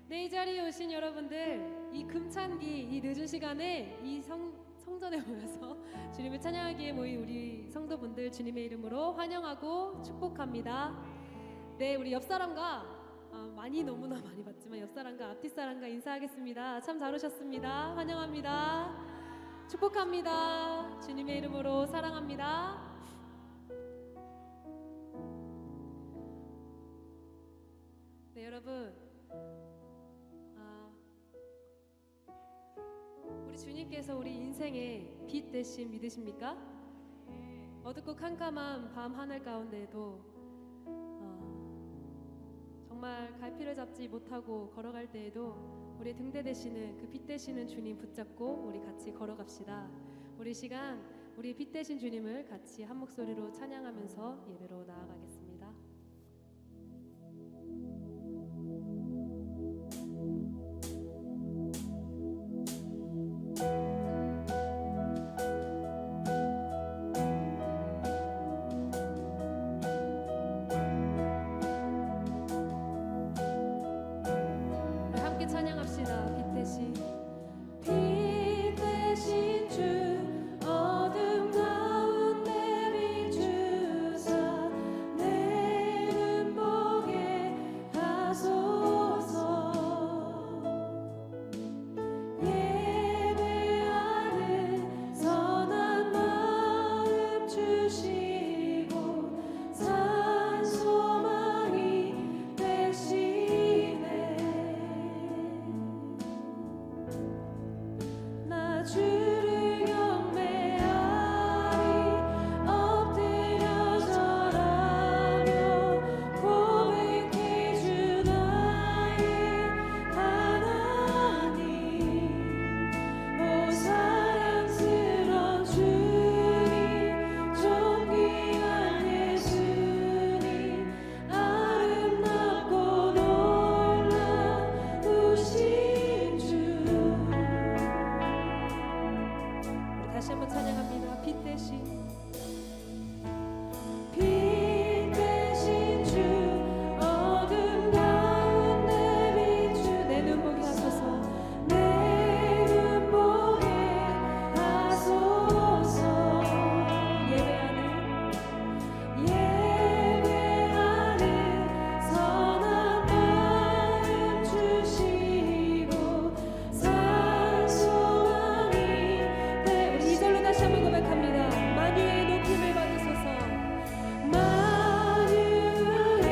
네, 이 자리에 오신 여러분들, 이 금찬기, 이 늦은 시간에 이 성전에 모여서 주님을 찬양하기에 모인 우리 성도분들 주님의 이름으로 환영하고 축복합니다. 네, 우리 옆사람과 너무나 많이 봤지만 옆사람과 앞뒤 사람과 인사하겠습니다. 참 잘 오셨습니다. 환영합니다. 축복합니다. 주님의 이름으로 사랑합니다. 네, 여러분, 우리 주님께서 우리 인생의 빛 되심 믿으십니까? 어둡고 캄캄한 밤 하늘 가운데에도 정말 갈피를 잡지 못하고 걸어갈 때에도 우리 등대 되시는 그 빛 되시는 주님 붙잡고 우리 같이 걸어갑시다. 우리 시간 우리 빛 되신 주님을 같이 한 목소리로 찬양하면서 예배로 나아가겠습니다. 찬양합시다. 빛 대신 주 어둠 가운데 비추사 내 눈 보게 하소서. 예배하는 선한 마음 주시고 산 소망이 되시네. 나 주를 경배하리 엎드려 절하며 고백해 주 나의 하나님. 오 사랑스러운 주님 존귀한 예수님 아름답고 놀라우신 주. 다시 한번 찬양합니다. 빛 대신 주 어둠 가운데 비추 내 눈 보게 하소서. 내 눈 보게 하소서. 예배하는 선한 마음 주시고 산 소망이 네, 우리 2절로 다시 한번 고백합니다. 만유의 높임을 받으소서. 만유의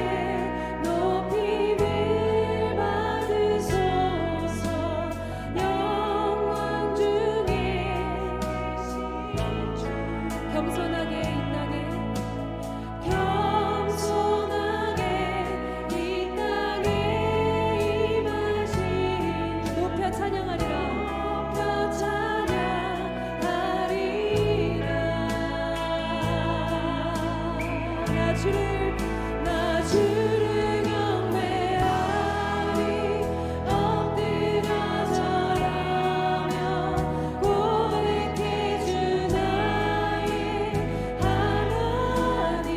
높임을 받으소서. 영광 중에 겸손하게 이 땅에 임하신 높여 찬양하리라. 높여 찬양하리라. 나 주를 경배하리 엎드려 절하며 고백해 주 나의 하나님.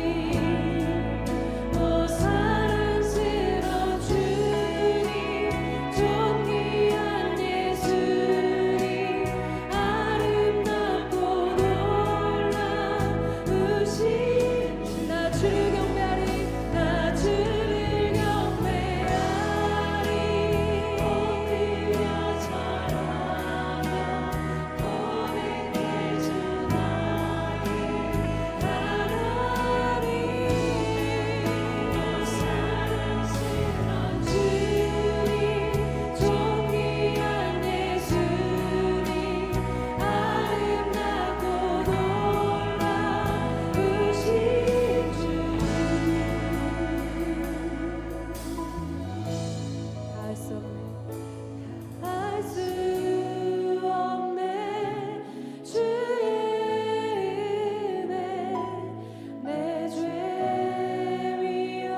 오 사랑스러운 주님 존귀한 예수님 아름답고 놀라우신 주. 나 주를 경배하리 나 주를 경배하리 엎드려 절하며 고백해 주 나의 하나님. 오 사랑스러운 주님 존귀한 예수님 아름답고 놀라우신 주. 할 수 없네 주의 은혜 내 죄 위와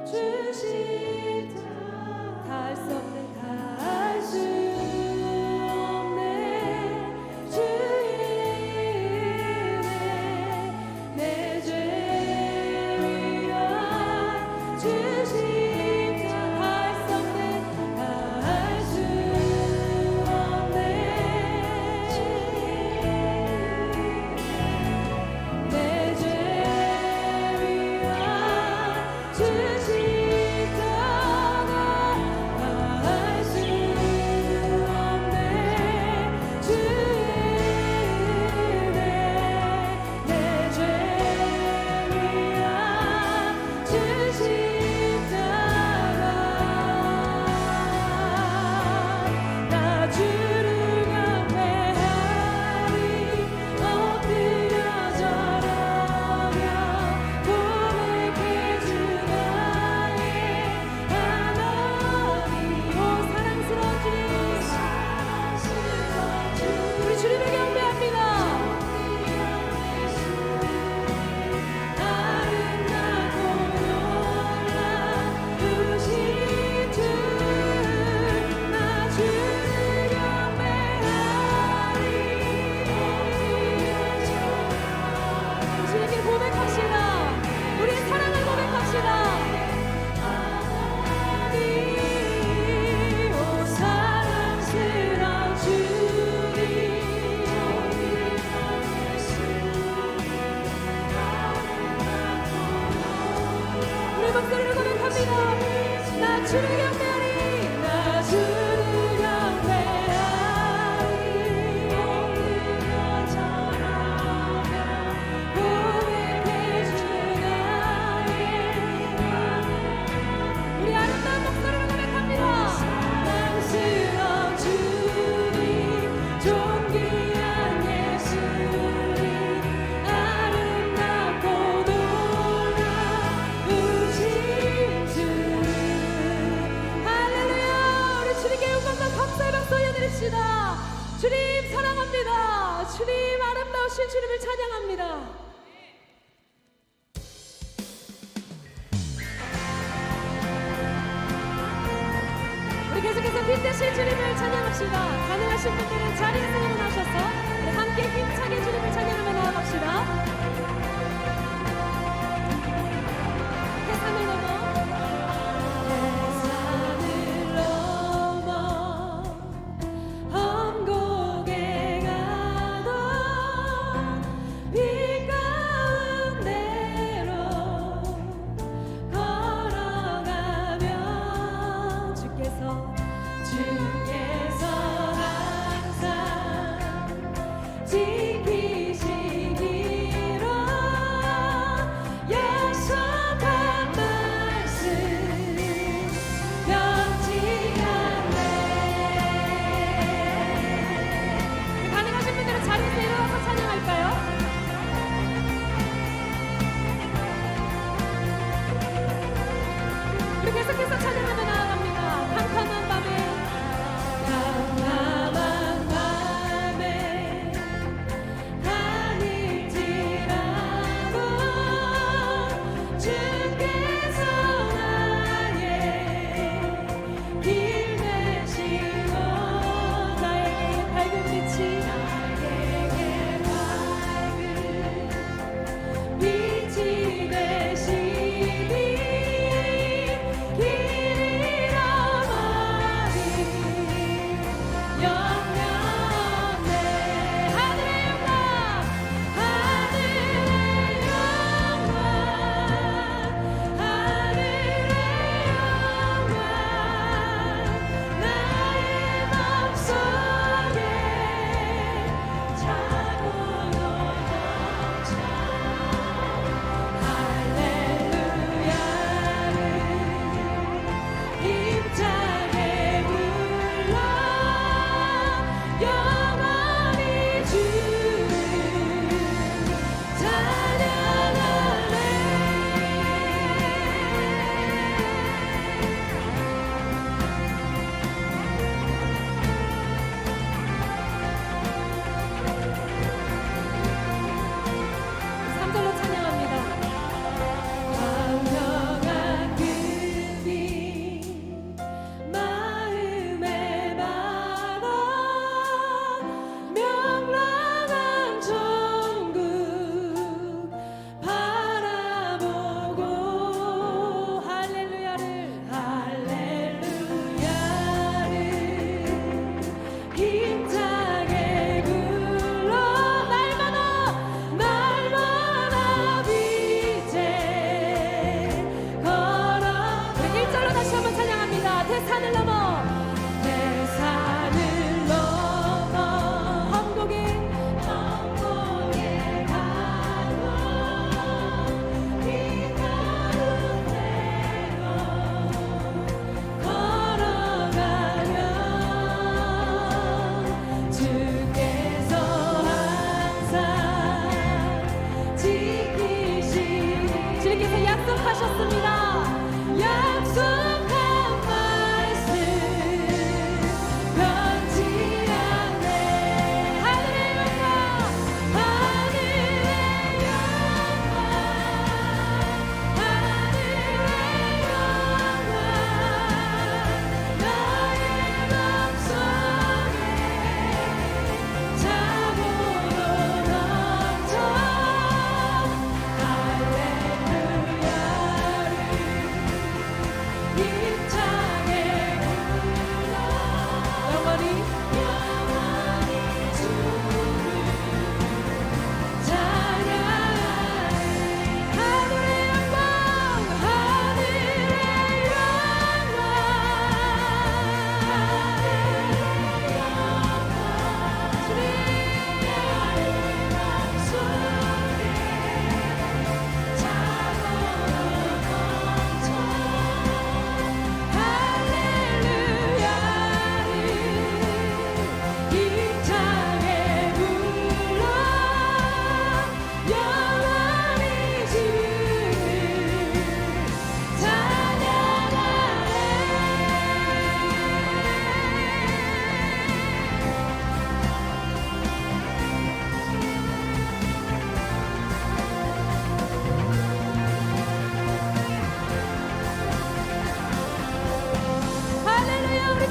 주시다. 다 할 수 없네 주의 은혜 내 죄 위와 주시다. 다 할 수 없네 주를 경배하리 나 주를 경배하리 엎드려 절하며 고백해 주나의 우리 아름다운 목소리로 고백합니다. 낭스러운 주님 존귀한 예수님 아름답고 놀라우신 주 할렐루야. 우리 주님께 영광과 감사의 박수 올려드립시다. 주님 사랑합니다. 주님 아름다우신 주님을 찬양합니다. 우리 계속해서 빛되신 주님을 찬양합시다. 가능하신 분들은 자리에서 일어나셔서 우리 함께 힘차게 주님을 찬양하며 나아갑시다. 해산을 넘어 험곡에 가도 빛 가운데로 걸어가면 주께서 항상 지키시기를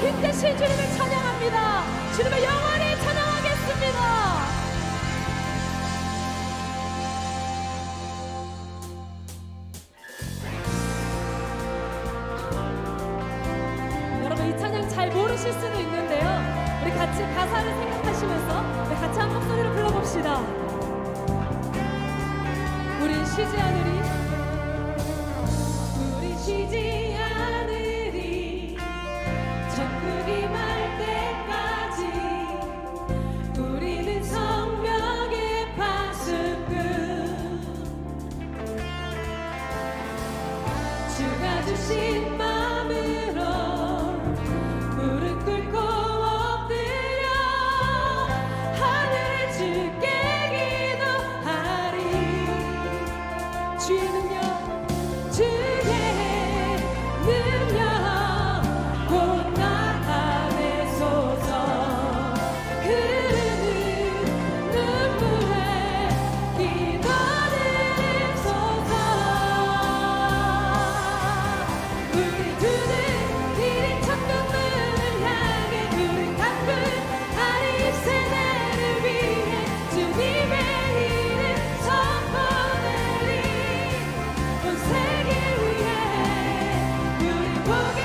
힘드신 주님을 찬양합니다. 주님을 영원히 찬양하겠습니다. 여러분 이 찬양 잘 모르실 수도 있는데요, 우리 같이 가사를 생각하시면서 우리 같이 한 목소리로 불러봅시다. 우린 쉬지 않으리, 우린 쉬지 않으리, 천국이 말 때까지. 우리는 성벽의 파수꾼, 주가 주신 마음으로 무릎 꿇고 엎드려 하늘의 주께 기도하리. 주의 능력, 주의 능력 곧 나타내소서. 흐르는 눈물에 기도드리소서. 우리 두는 이리 천국 문을 향해, 우리 가쁜 아리 세대를 위해 주님의 이름 선포되리. 온 세계 위에 우리 보게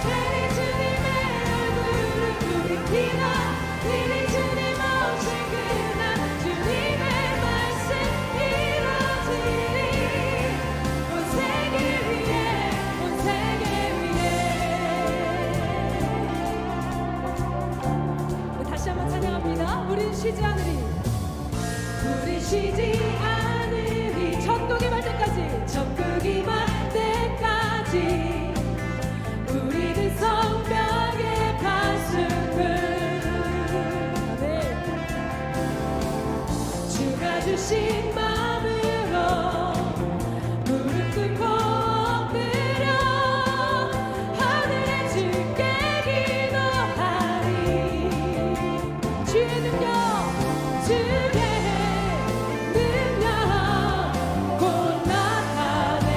되리 주님의 얼굴을. 우리 기다리리 주님 오실 그날, 주님의 말씀 이루어지리. 온 세계 위에, 온 세계 위에. 다시 한번 찬양합니다. 우린 쉬지 않으리, 우린 쉬지 않으리, 천국이 말 때까지, 천국이 말 때까지. 우리는 성벽의 파수꾼, 주가 주신 마음으로 무릎 꿇고 엎드려 하늘의 주께 기도하리. 주의 능력, 주의 능력 곧 나타내소서.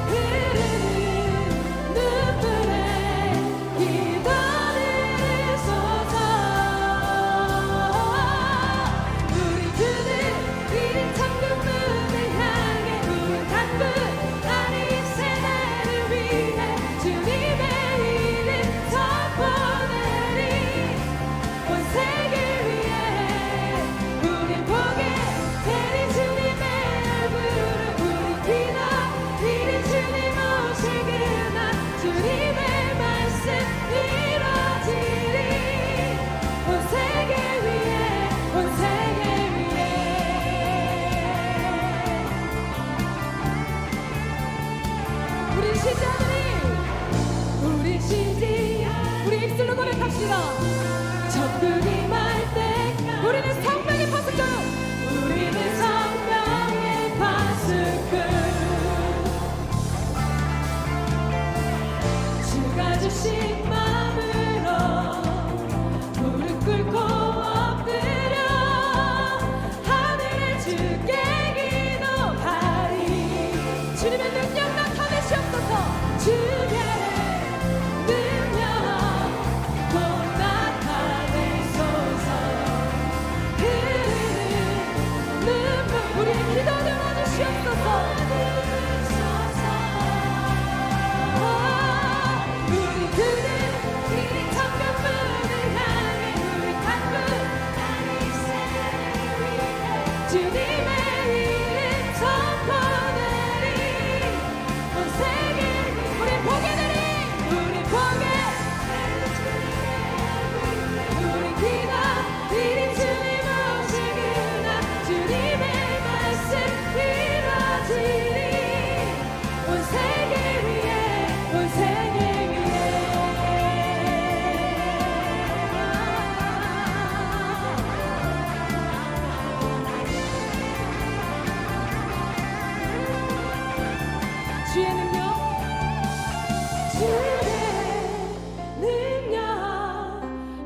흐르는 눈물에 기도드리소서. 우리 두는 이리 천국 문을 향해, 우리 가쁜 아리 세대를 위해 주님의 이름 선포되리. 온 세계 위에 우리 보게 되리 주님의 얼굴을. 우리 기다리리 주님 오실 그날, 주님의 말씀 이루어지리. 온 세계 위에, 온 세계 위에. 우리 쉬지 않으리, 우리 쉬지 않으리. 우리 입술로 고백합시다. 천국이 말 때 우리는 성벽의 파수꾼, 우리는 성벽의 파수꾼. 주가 주신 마음으로 무릎 꿇고 엎드려 하늘의 주께 기도하리. 주님의 능력 나타내시옵소서. 주의 능력 곧 나타내소서. 흐르는 눈물, 우리의 기도 들어주시옵소서. 우리 그는 이리 천국 문을 향해, 우리 가쁜 아리 세대를 위해 주님의 이름 선포되리. 온 세계 우리 보게 되리, 우리 보게 우리 기다리리 주님 오실 그날, 주님의 말씀 이루어지리. 온 세계 위에, 온 세계 위에. 주의 능력, 주의 능력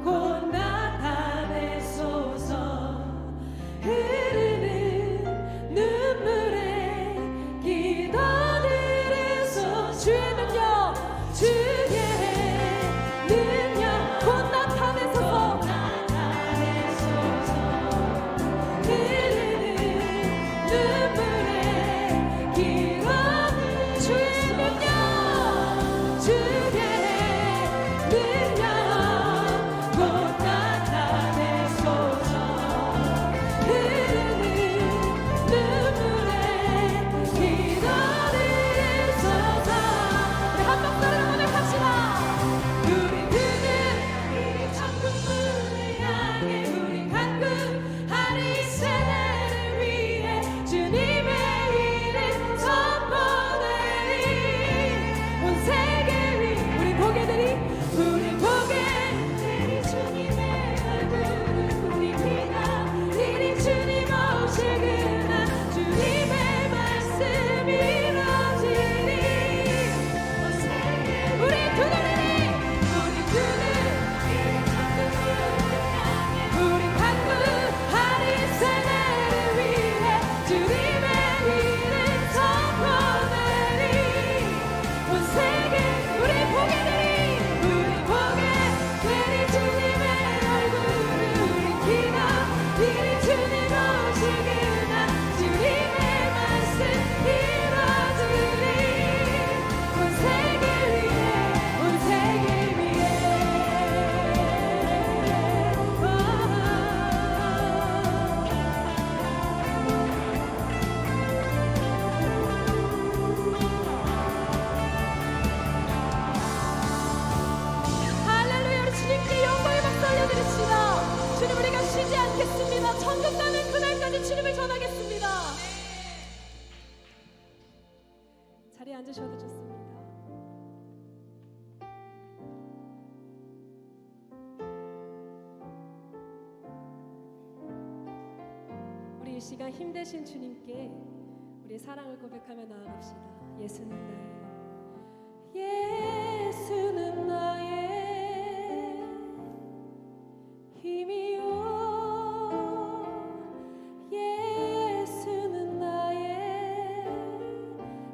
곧 나타내소서. 흐르는 눈물에 기도드리소서. 주의 능력, 주의 온 세계 우리 보게 되리 주님의 얼굴을 우리 기다 주님 오시길 나 주님의 말씀 이뤄주리 온 세계 위에 할렐루야. 우리 주님께 영광의 박수 올려드립시다. 주님 우리가 쉬지 않겠습니다. 천국 가는 그날까지 주님을 전하겠습니다. 자리에 앉으셔도 좋습니다. 우리 이 시간 힘되신 주님께 우리의 사랑을 고백하며 나아갑시다. 예수는 나의 힘이요 예수는 나의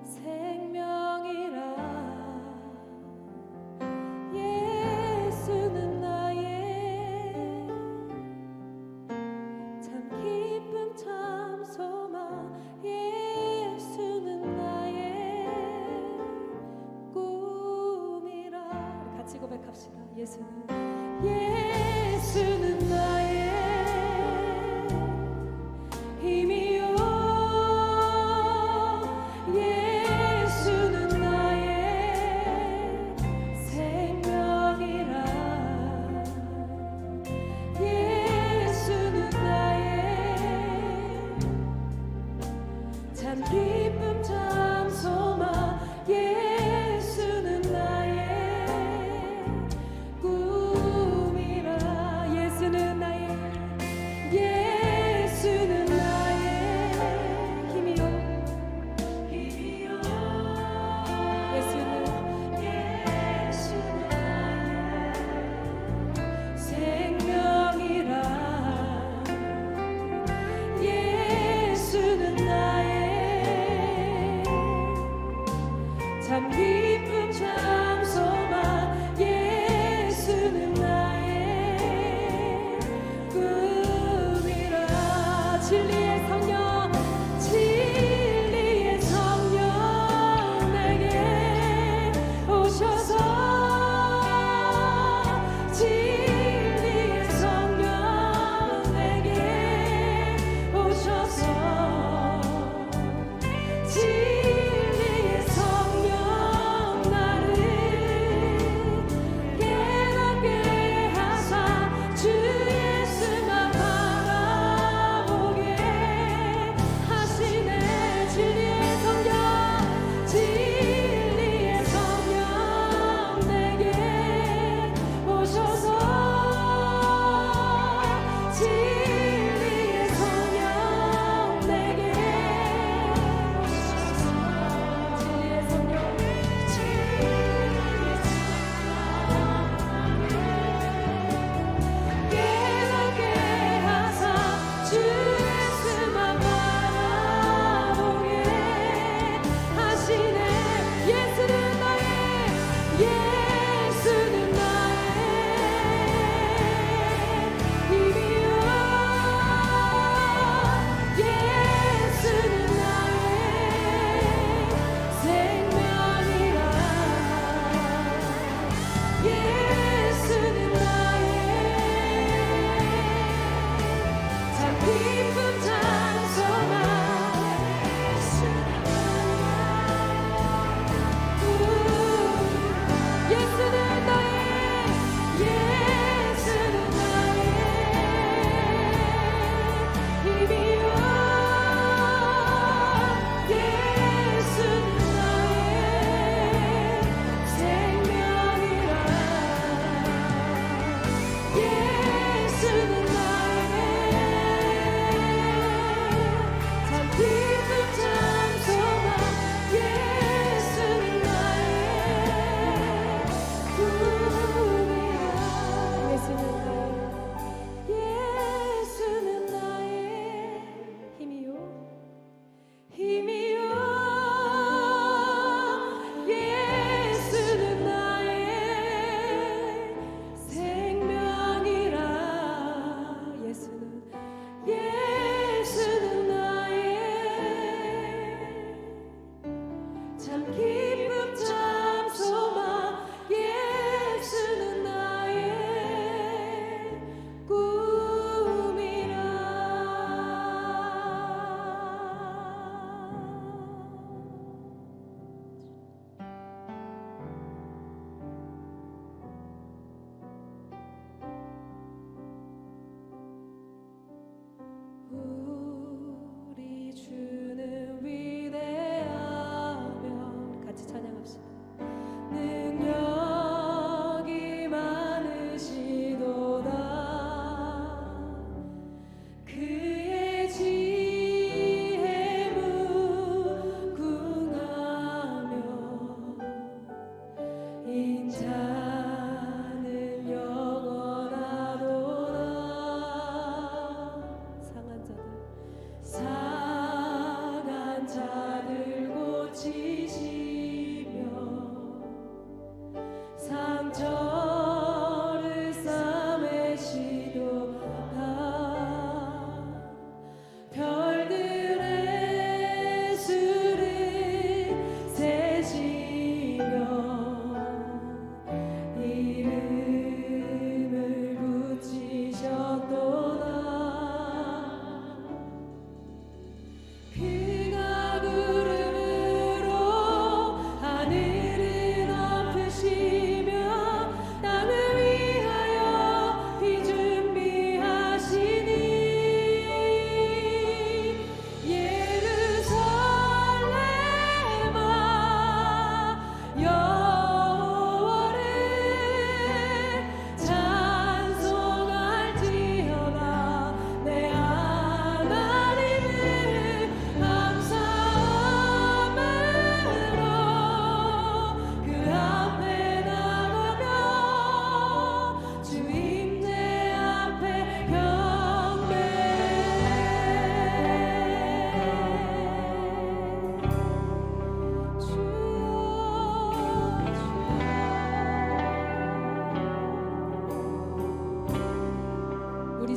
생명이라 예수는 나의 참 기쁨 참 소망 예수는 나의 꿈이라 우리 같이 고백합시다. 예수는 나의 힘이요 예수는 나의 생명이라 예수는 나의 참 기쁨 참 소망 예수는 나의 꿈이라 예수는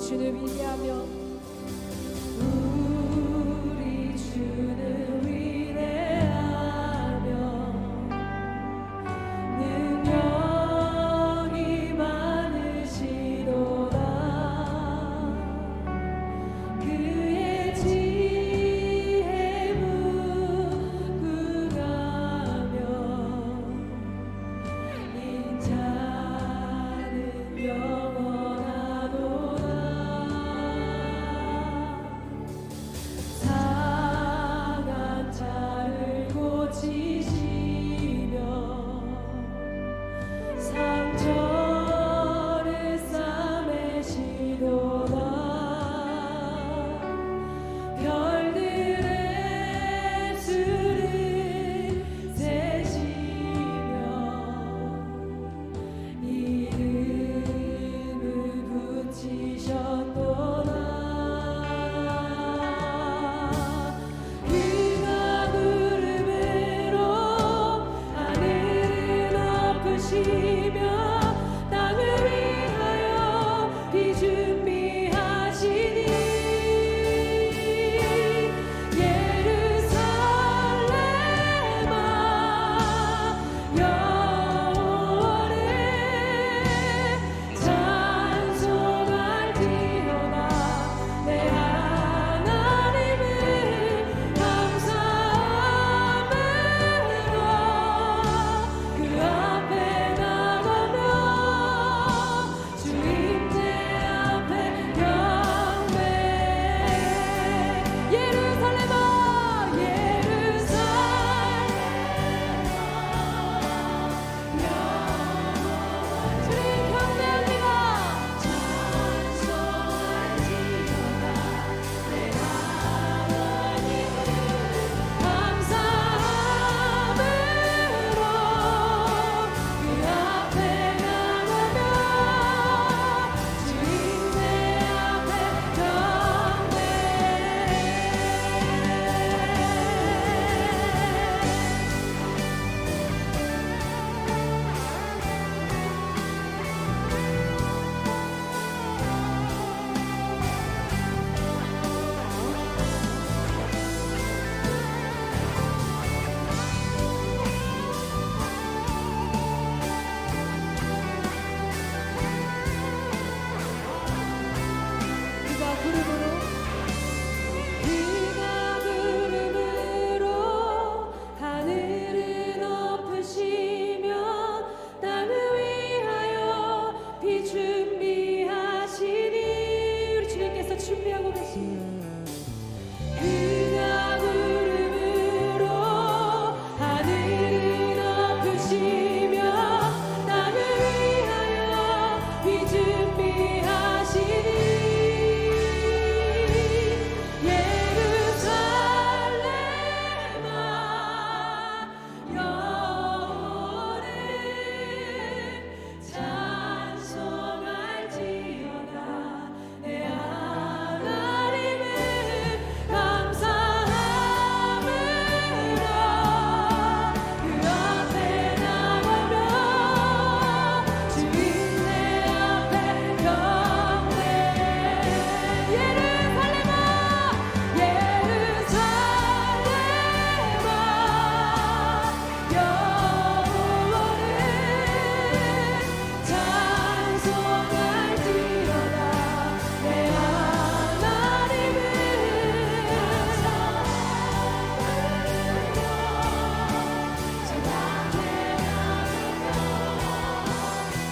주를 위대하며 우리 주는 위대하며 능력이 많으시도다. 그의 지혜 무궁하며 인자는 영원하도다. 상한 자를 고치시며 상처를 싸매시도다. 별들의 수를 세시며 이름을 붙이셨도다. 그가 구름으로 하늘을 덮으시며 땅을 위하여 비 준비하시니 예루살렘아 여호와를 찬송할지어다. 내 하나님을 감사함으로 그 앞에 나가며 주 임재 앞에 경배해. 예루살렘아 주님 경배합니다. 찬송할지어다. 내 하나님을 감사함으로 그 앞에 나가며 주 임재 앞에 그가 구름으로 하늘을 덮으시며 땅을 위하여 비 준비하시니 우리 주님께서 준비하고 계십니다. 그가 구름으로 하늘을 덮으시며 땅을 위하여 비 준비하시니 예루살렘아 여호와를 찬송할지어다. 내 하나님을 감사함으로 그 앞에 나가며 주 임재 앞에 경배해. 예루살렘아 여호와를 찬송할지어다. 내 하나님을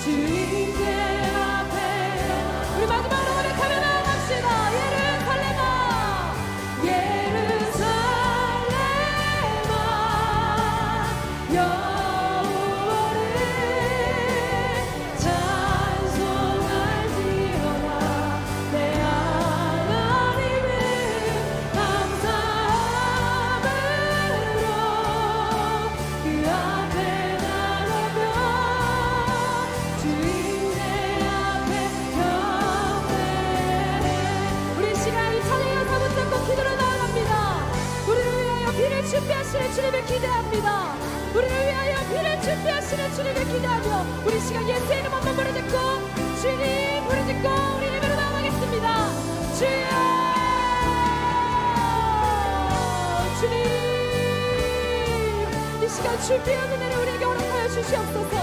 주 임재 앞에 우리 마지막으로 고백하며 나아갑시다. 예루살렘아 예루살렘아 여호와를 찬송할지어다. 내 하나님을 감사함으로 그 앞에 나가며 주 임재 앞에 경배해. 우리 시간 이 찬양의 연사 붙잡고 기도로 나아갑니다. 우리를 위하여 비를 준비하시는 주님을 기대합니다. 우리를 위하여 비를 준비하시는 주님을 기대하며 우리 시간 예수의 이름 한번 부르짖고 주님 부르짖고 우리 예배로 나아가겠습니다. 하나님의 준비한 은혜를 우리에게 허락하여 주시옵소서.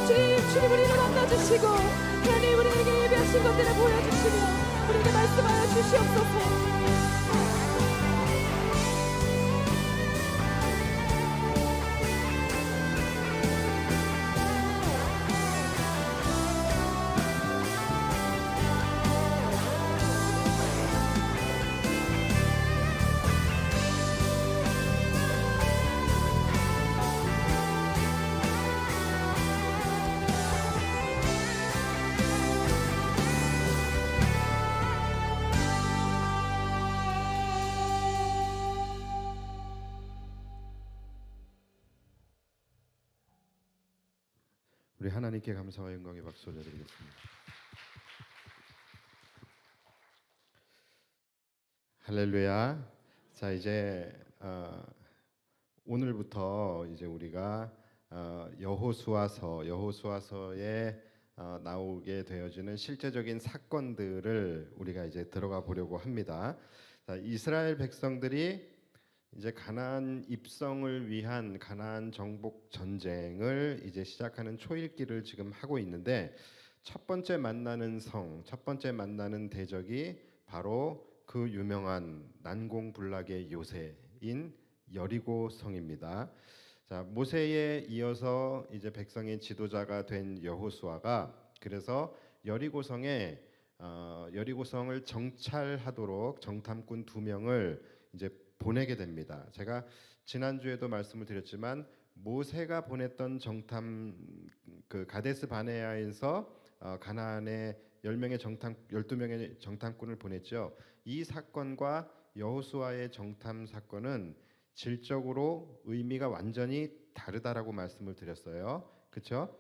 주님 우리를 만나주시고 하나님 우리에게 예비하신 것들을 보여주시며 우리에게 말씀하여 주시옵소서. 우리 하나님께 감사와 영광의 박수 올려드리겠습니다. 할렐루야. 자, 이제 오늘부터 이제 우리가 여호수아서에 나오게 되어지는 실제적인 사건들을 우리가 이제 들어가 보려고 합니다. 자, 이스라엘 백성들이 이제 가나안 입성을 위한 가나안 정복 전쟁을 이제 시작하는 초일기를 지금 하고 있는데, 첫 번째 만나는 성, 첫 번째 만나는 대적이 바로 그 유명한 난공불락의 요새인 여리고 성입니다. 자, 모세에 이어서 이제 백성의 지도자가 된 여호수아가 그래서 여리고성을 정찰하도록 정탐꾼 2명을 이제 보내게 됩니다. 제가 지난주에도 말씀을 드렸지만 모세가 보냈던 정탐 그 가데스 바네아에서 가나안에 12명의 정탐꾼을 보냈죠. 이 사건과 여호수아의 정탐 사건은 질적으로 의미가 완전히 다르다라고 말씀을 드렸어요. 그렇죠?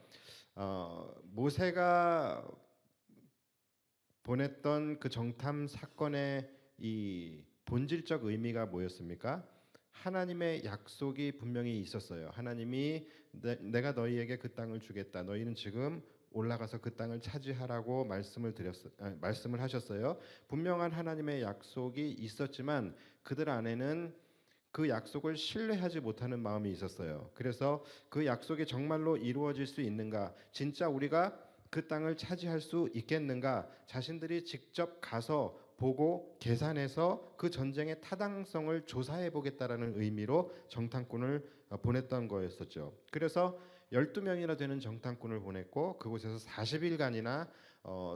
모세가 보냈던 그 정탐 사건의 이 본질적 의미가 뭐였습니까? 하나님의 약속이 분명히 있었어요. 하나님이 내가 너희에게 그 땅을 주겠다. 너희는 지금 올라가서 그 땅을 차지하라고 말씀을 하셨어요. 분명한 하나님의 약속이 있었지만 그들 안에는 그 약속을 신뢰하지 못하는 마음이 있었어요. 그래서 그 약속이 정말로 이루어질 수 있는가? 진짜 우리가 그 땅을 차지할 수 있겠는가? 자신들이 직접 가서 보고 계산해서 그 전쟁의 타당성을 조사해 보겠다라는 의미로 정탐꾼을 보냈던 거였었죠. 그래서 12명이나 되는 정탐꾼을 보냈고 그곳에서 40일간이나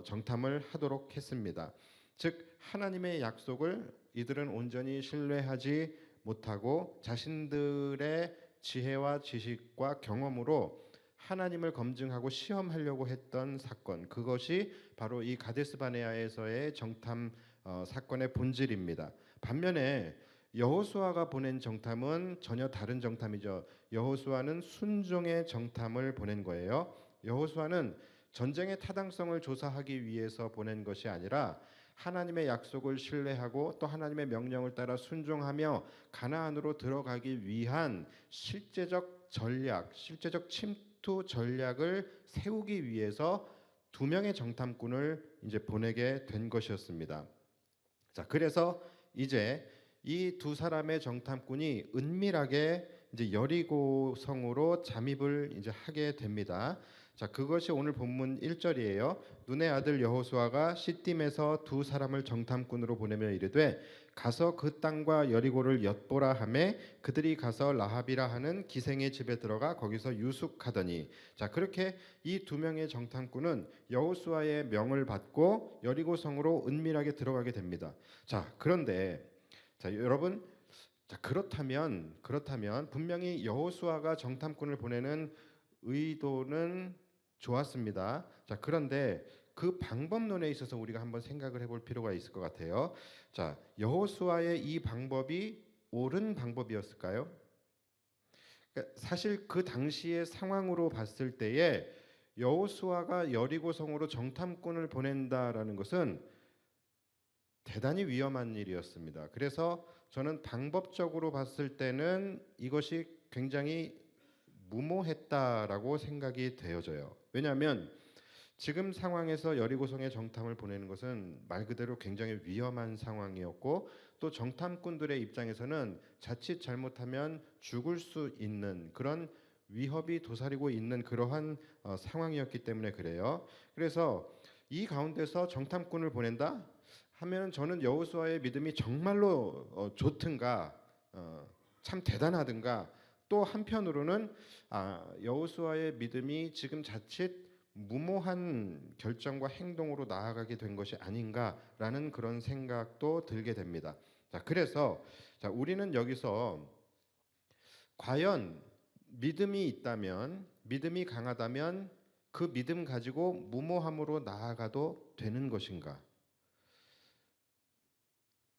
정탐을 하도록 했습니다. 즉 하나님의 약속을 이들은 온전히 신뢰하지 못하고 자신들의 지혜와 지식과 경험으로 하나님을 검증하고 시험하려고 했던 사건, 그것이 바로 이 가데스 바네아에서의 정탐 사건의 본질입니다. 반면에 여호수아가 보낸 정탐은 전혀 다른 정탐이죠. 여호수아는 순종의 정탐을 보낸 거예요. 여호수아는 전쟁의 타당성을 조사하기 위해서 보낸 것이 아니라 하나님의 약속을 신뢰하고 또 하나님의 명령을 따라 순종하며 가나안으로 들어가기 위한 실제적 침투 전략을 세우기 위해서 2명의 정탐꾼을 이제 보내게 된 것이었습니다. 자, 그래서 이제 이 2사람의 정탐꾼이 은밀하게 이제 여리고 성으로 잠입을 이제 하게 됩니다. 자, 그것이 오늘 본문 1절이에요. 눈의 아들 여호수아가 시딤에서 2사람을 정탐꾼으로 보내며 이르되 가서 그 땅과 여리고를 엿보라 하매 그들이 가서 라합이라 하는 기생의 집에 들어가 거기서 유숙하더니, 자, 그렇게 이 2명의 정탐꾼은 여호수아의 명을 받고 여리고 성으로 은밀하게 들어가게 됩니다. 자, 그런데 자, 여러분, 자, 그렇다면 분명히 여호수아가 정탐꾼을 보내는 의도는 좋았습니다. 자, 그런데 그 방법론에 있어서 우리가 한번 생각을 해볼 필요가 있을 것 같아요. 자, 여호수아의 이 방법이 옳은 방법이었을까요? 그러니까 사실 그 당시의 상황으로 봤을 때에 여호수아가 여리고성으로 정탐꾼을 보낸다라는 것은 대단히 위험한 일이었습니다. 그래서 저는 방법적으로 봤을 때는 이것이 굉장히 무모했다라고 생각이 되어져요. 왜냐하면 지금 상황에서 여리고성에 정탐을 보내는 것은 말 그대로 굉장히 위험한 상황이었고, 또 정탐꾼들의 입장에서는 자칫 잘못하면 죽을 수 있는 그런 위협이 도사리고 있는 그러한 상황이었기 때문에 그래요. 그래서 이 가운데서 정탐꾼을 보낸다 하면 저는 여호수아의 믿음이 정말로 좋든가 참 대단하든가, 또 한편으로는 여호수아의 믿음이 지금 자칫 무모한 결정과 행동으로 나아가게 된 것이 아닌가라는 그런 생각도 들게 됩니다. 자, 그래서 우리는 여기서 과연 믿음이 있다면, 믿음이 강하다면 그 믿음 가지고 무모함으로 나아가도 되는 것인가?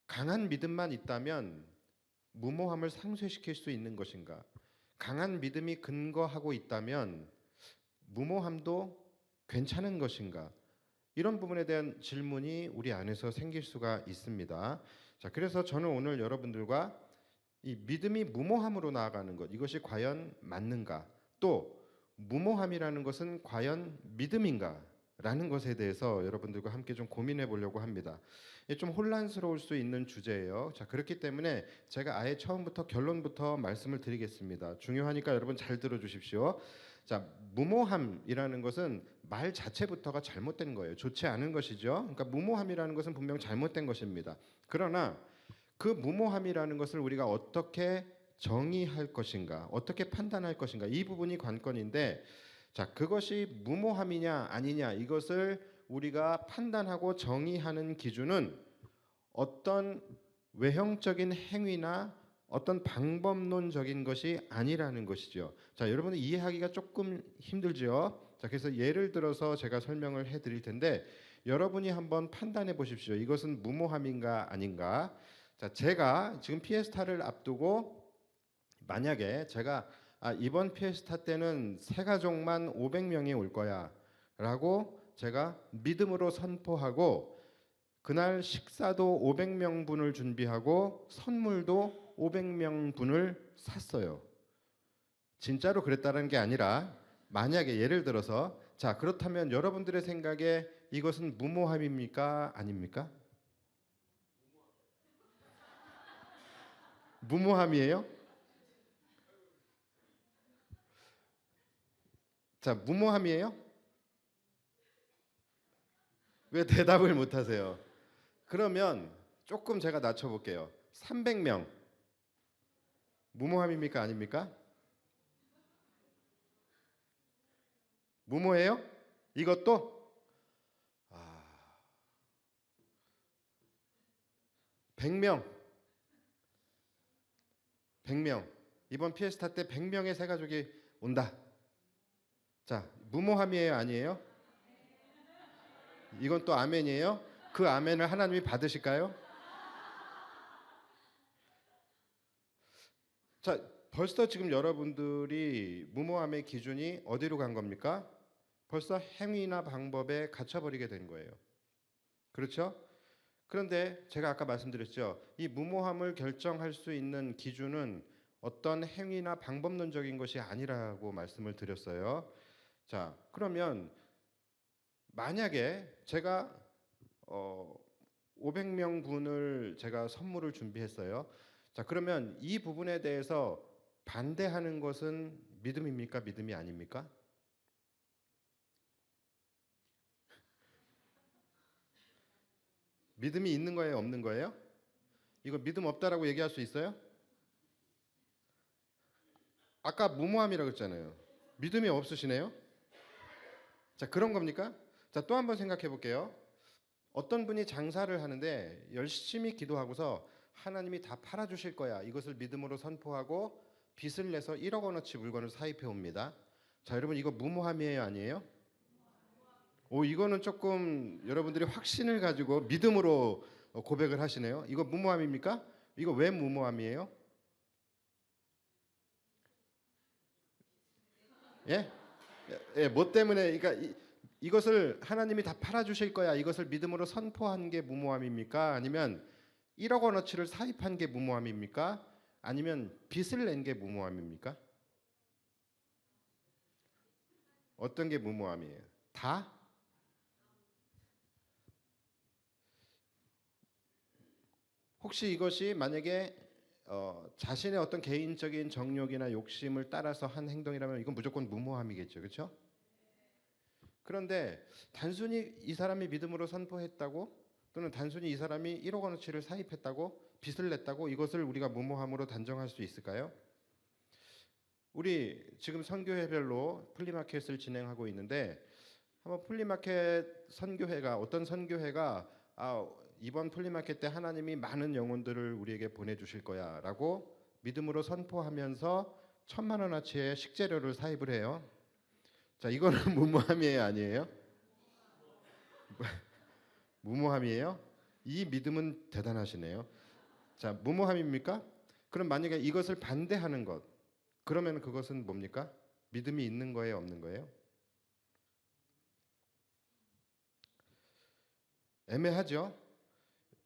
강한 믿음만 있다면 무모함을 상쇄시킬 수 있는 것인가? 강한 믿음이 근거하고 있다면 무모함도 괜찮은 것인가? 이런 부분에 대한 질문이 우리 안에서 생길 수가 있습니다. 자, 그래서 저는 오늘 여러분들과 이 믿음이 무모함으로 나아가는 것, 이것이 과연 맞는가? 또 무모함이라는 것은 과연 믿음인가? 라는 것에 대해서 여러분들과 함께 좀 고민해 보려고 합니다. 좀 혼란스러울 수 있는 주제예요. 자, 그렇기 때문에 제가 아예 처음부터 결론부터 말씀을 드리겠습니다. 중요하니까 여러분 잘 들어주십시오. 자, 무모함이라는 것은 말 자체부터가 잘못된 거예요. 좋지 않은 것이죠. 그러니까 무모함이라는 것은 분명 잘못된 것입니다. 그러나 그 무모함이라는 것을 우리가 어떻게 정의할 것인가, 어떻게 판단할 것인가, 이 부분이 관건인데, 자, 그것이 무모함이냐 아니냐, 이것을 우리가 판단하고 정의하는 기준은 어떤 외형적인 행위나 어떤 방법론적인 것이 아니라는 것이죠. 자, 여러분이 이해하기가 조금 힘들죠. 자, 그래서 예를 들어서 제가 설명을 해드릴 텐데 여러분이 한번 판단해 보십시오. 이것은 무모함인가 아닌가. 자, 제가 지금 피에스타를 앞두고 만약에 제가 이번 피에스타 때는 새 가족만 500명이 올 거야라고 제가 믿음으로 선포하고 그날 식사도 500명 분을 준비하고 선물도 500명 분을 샀어요. 진짜로 그랬다는 게 아니라 만약에 예를 들어서, 자, 그렇다면 여러분들의 생각에 이것은 무모함입니까 아닙니까? 무모함이에요? 자, 무모함이에요? 왜 대답을 못 하세요? 그러면 조금 제가 낮춰 볼게요. 300명 무모함입니까 아닙니까? 무모해요? 이것도 100명 이번 피에스타 때 100명의 새 가족이 온다. 자, 무모함이에요 아니에요? 이건 또 아멘이에요? 그 아멘을 하나님이 받으실까요? 자, 벌써 지금 여러분들이 무모함의 기준이 어디로 간 겁니까? 벌써 행위나 방법에 갇혀버리게 된 거예요. 그렇죠? 그런데 제가 아까 말씀드렸죠. 이 무모함을 결정할 수 있는 기준은 어떤 행위나 방법론적인 것이 아니라고 말씀을 드렸어요. 자, 그러면 만약에 제가 500명 분을 제가 선물을 준비했어요. 자, 그러면 이 부분에 대해서 반대하는 것은 믿음입니까? 믿음이 아닙니까? 믿음이 있는 거예요? 없는 거예요? 이거 믿음 없다라고 얘기할 수 있어요? 아까 무모함이라고 했잖아요. 믿음이 없으시네요? 자, 그런 겁니까? 자, 또 한번 생각해 볼게요. 어떤 분이 장사를 하는데 열심히 기도하고서 하나님이 다 팔아주실 거야, 이것을 믿음으로 선포하고 빚을 내서 1억 원어치 물건을 사입해 옵니다. 자, 여러분 이거 무모함이에요 아니에요? 이거는 조금 여러분들이 확신을 가지고 믿음으로 고백을 하시네요. 이거 무모함입니까? 이거 왜 무모함이에요? 예? 예, 뭐 때문에? 그러니까 이것을 하나님이 다 팔아주실 거야, 이것을 믿음으로 선포한 게 무모함입니까? 아니면 1억 원어치를 사입한 게 무모함입니까? 아니면 빚을 낸 게 무모함입니까? 어떤 게 무모함이에요? 다? 혹시 이것이 만약에 자신의 어떤 개인적인 정욕이나 욕심을 따라서 한 행동이라면 이건 무조건 무모함이겠죠, 그렇죠? 그런데 단순히 이 사람이 믿음으로 선포했다고, 또는 단순히 이 사람이 1억 원어치를 사입했다고, 빚을 냈다고 이것을 우리가 무모함으로 단정할 수 있을까요? 우리 지금 선교회별로 플리마켓을 진행하고 있는데, 한번 플리마켓 선교회가, 어떤 선교회가 이번 플리마켓 때 하나님이 많은 영혼들을 우리에게 보내주실 거야라고 믿음으로 선포하면서 1,000만 원어치의 식재료를 사입을 해요. 자, 이거는 무모함이에요, 아니에요? 무모함이에요? 이 믿음은 대단하시네요. 자, 무모함입니까? 그럼 만약에 이것을 반대하는 것, 그러면 그것은 뭡니까? 믿음이 있는 거예요, 없는 거예요? 애매하죠?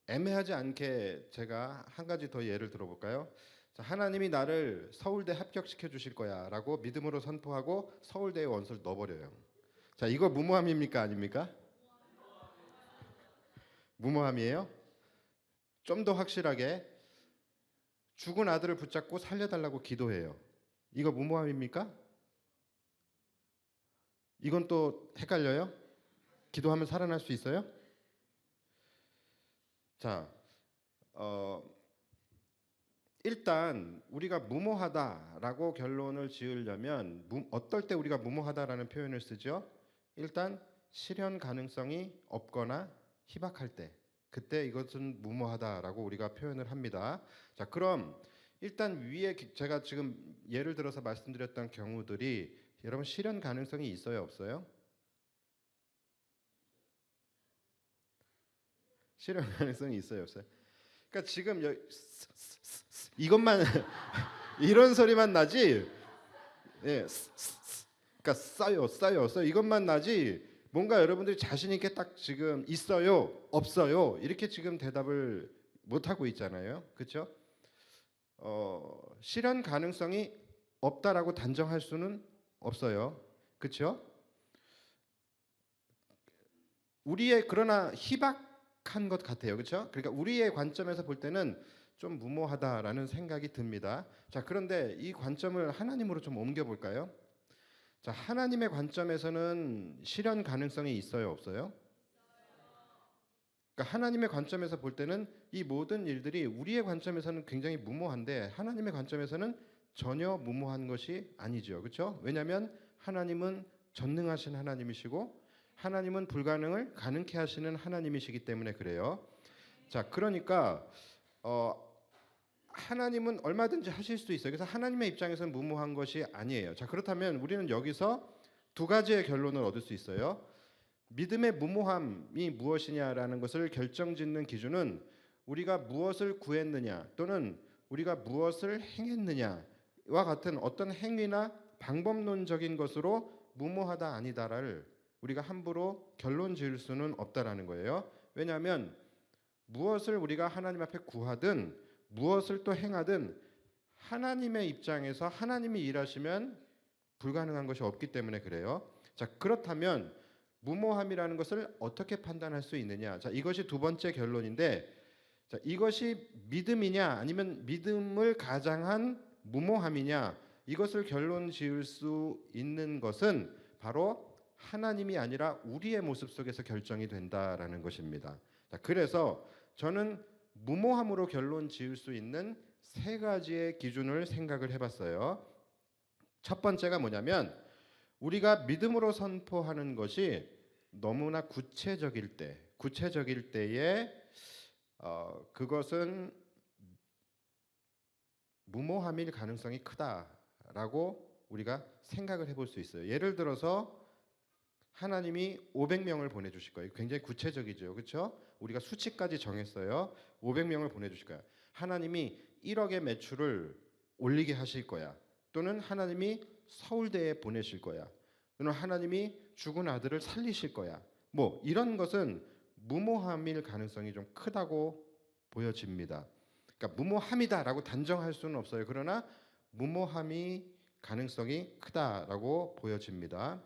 애매하지 않게 제가 한 가지 더 예를 들어볼까요? 자, 하나님이 나를 서울대 합격시켜 주실 거야 라고 믿음으로 선포하고 서울대에 원서를 넣어버려요. 자, 이거 무모함입니까, 아닙니까? 무모함이에요? 좀 더 확실하게 죽은 아들을 붙잡고 살려달라고 기도해요. 이거 무모함입니까? 이건 또 헷갈려요? 기도하면 살아날 수 있어요? 자, 일단 우리가 무모하다라고 결론을 지으려면 어떨 때 우리가 무모하다라는 표현을 쓰죠? 일단 실현 가능성이 없거나 희박할 때, 그때 이것은 무모하다라고 우리가 표현을 합니다. 자, 그럼 일단 위에 제가 지금 예를 들어서 말씀드렸던 경우들이 여러분 실현 가능성이 있어요, 없어요? 실현 가능성이 있어요, 없어요? 그러니까 지금 이것만 이런 소리만 나지, 예, 그러니까 써요 이것만 나지, 뭔가 여러분들이 자신 있게 딱 지금 있어요, 없어요 이렇게 지금 대답을 못 하고 있잖아요, 그렇죠? 실현 가능성이 없다라고 단정할 수는 없어요, 그렇죠? 우리의 그러나 희박한 것 같아요, 그렇죠? 그러니까 우리의 관점에서 볼 때는 좀 무모하다라는 생각이 듭니다. 자, 그런데 이 관점을 하나님으로 좀 옮겨 볼까요? 자, 하나님의 관점에서는 실현 가능성이 있어요, 없어요? 그러니까 하나님의 관점에서 볼 때는 이 모든 일들이 우리의 관점에서는 굉장히 무모한데 하나님의 관점에서는 전혀 무모한 것이 아니죠, 그렇죠? 왜냐하면 하나님은 전능하신 하나님이시고 하나님은 불가능을 가능케 하시는 하나님이시기 때문에 그래요. 자, 그러니까 하나님은 얼마든지 하실 수 있어요. 그래서 하나님의 입장에서는 무모한 것이 아니에요. 자, 그렇다면 우리는 여기서 두 가지의 결론을 얻을 수 있어요. 믿음의 무모함이 무엇이냐라는 것을 결정짓는 기준은 우리가 무엇을 구했느냐 또는 우리가 무엇을 행했느냐와 같은 어떤 행위나 방법론적인 것으로 무모하다 아니다를 우리가 함부로 결론 지을 수는 없다라는 거예요. 왜냐하면 무엇을 우리가 하나님 앞에 구하든 무엇을 또 행하든 하나님의 입장에서 하나님이 일하시면 불가능한 것이 없기 때문에 그래요. 자, 그렇다면 무모함이라는 것을 어떻게 판단할 수 있느냐? 자, 이것이 두 번째 결론인데, 자, 이것이 믿음이냐 아니면 믿음을 가장한 무모함이냐? 이것을 결론 지을 수 있는 것은 바로 하나님이 아니라 우리의 모습 속에서 결정이 된다라는 것입니다. 자, 그래서 저는 무모함으로 결론 지을 수 있는 세 가지의 기준을 생각을 해봤어요. 첫 번째가 뭐냐면 우리가 믿음으로 선포하는 것이 너무나 구체적일 때에 그것은 무모함일 가능성이 크다라고 우리가 생각을 해볼 수 있어요. 예를 들어서 하나님이 500명을 보내주실 거예요. 굉장히 구체적이죠, 그렇죠? 우리가 수치까지 정했어요. 500명을 보내주실 거야. 하나님이 1억의 매출을 올리게 하실 거야. 또는 하나님이 서울대에 보내실 거야. 또는 하나님이 죽은 아들을 살리실 거야. 뭐 이런 것은 무모함일 가능성이 좀 크다고 보여집니다. 그러니까 무모함이다라고 단정할 수는 없어요. 그러나 무모함이 가능성이 크다라고 보여집니다.